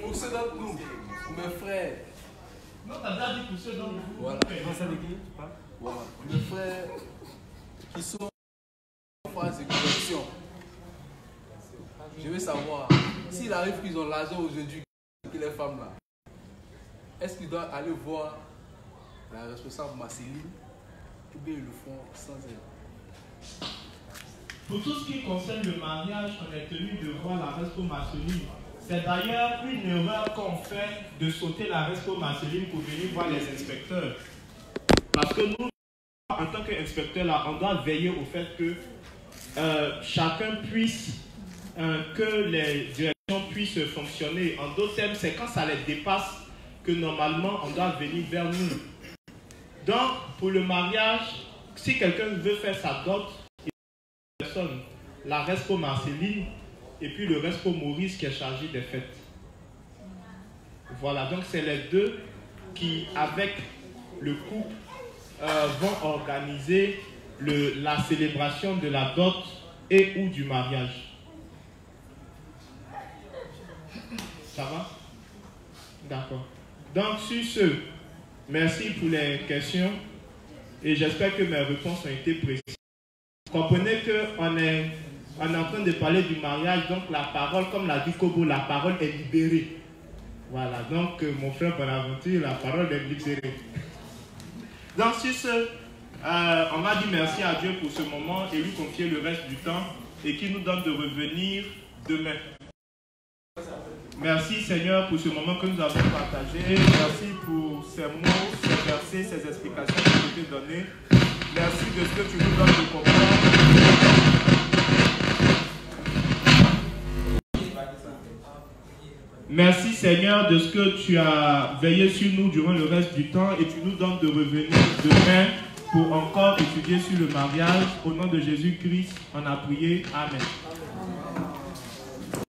Pour ceux d'entre nous, mes frères.
Non, t'as déjà dit pour ceux d'entre vous.
Voilà. Voilà. Mes frères qui sont en phase de correction. Je veux savoir, s'il arrive qu'ils ont l'argent aujourd'hui que les femmes là, est-ce qu'ils doivent aller voir la responsable Marceline ou bien ils le font sans elle?
Pour tout ce qui concerne le mariage, on est tenu de voir la respo masculine. C'est d'ailleurs une erreur qu'on fait de sauter la respo masculine pour venir voir les inspecteurs. Parce que nous, en tant qu'inspecteurs, là, on doit veiller au fait que chacun puisse, que les directions puissent fonctionner. En d'autres termes, c'est quand ça les dépasse que normalement on doit venir vers nous. Donc, pour le mariage, si quelqu'un veut faire sa dot, il y a deux personnes, la respo Marceline et puis le respo Maurice qui est chargé des fêtes. Voilà, donc c'est les deux qui, avec le couple, vont organiser la célébration de la dot et ou du mariage. Ça va? D'accord. Donc, sur ce, merci pour les questions et j'espère que mes réponses ont été précises. Comprenez qu'on est en train de parler du mariage, donc la parole, comme l'a dit Kobo, la parole est libérée. Voilà, donc mon frère Bonaventure, la parole est libérée. Donc, sur ce, on va dire merci à Dieu pour ce moment et lui confier le reste du temps et qu'il nous donne de revenir demain. Merci Seigneur pour ce moment que nous avons partagé. Merci pour ces mots, ces versets, ces explications qui ont été données. Merci de ce que tu nous donnes de comprendre. Merci Seigneur de ce que tu as veillé sur nous durant le reste du temps et tu nous donnes de revenir demain pour encore étudier sur le mariage. Au nom de Jésus-Christ, on a prié. Amen.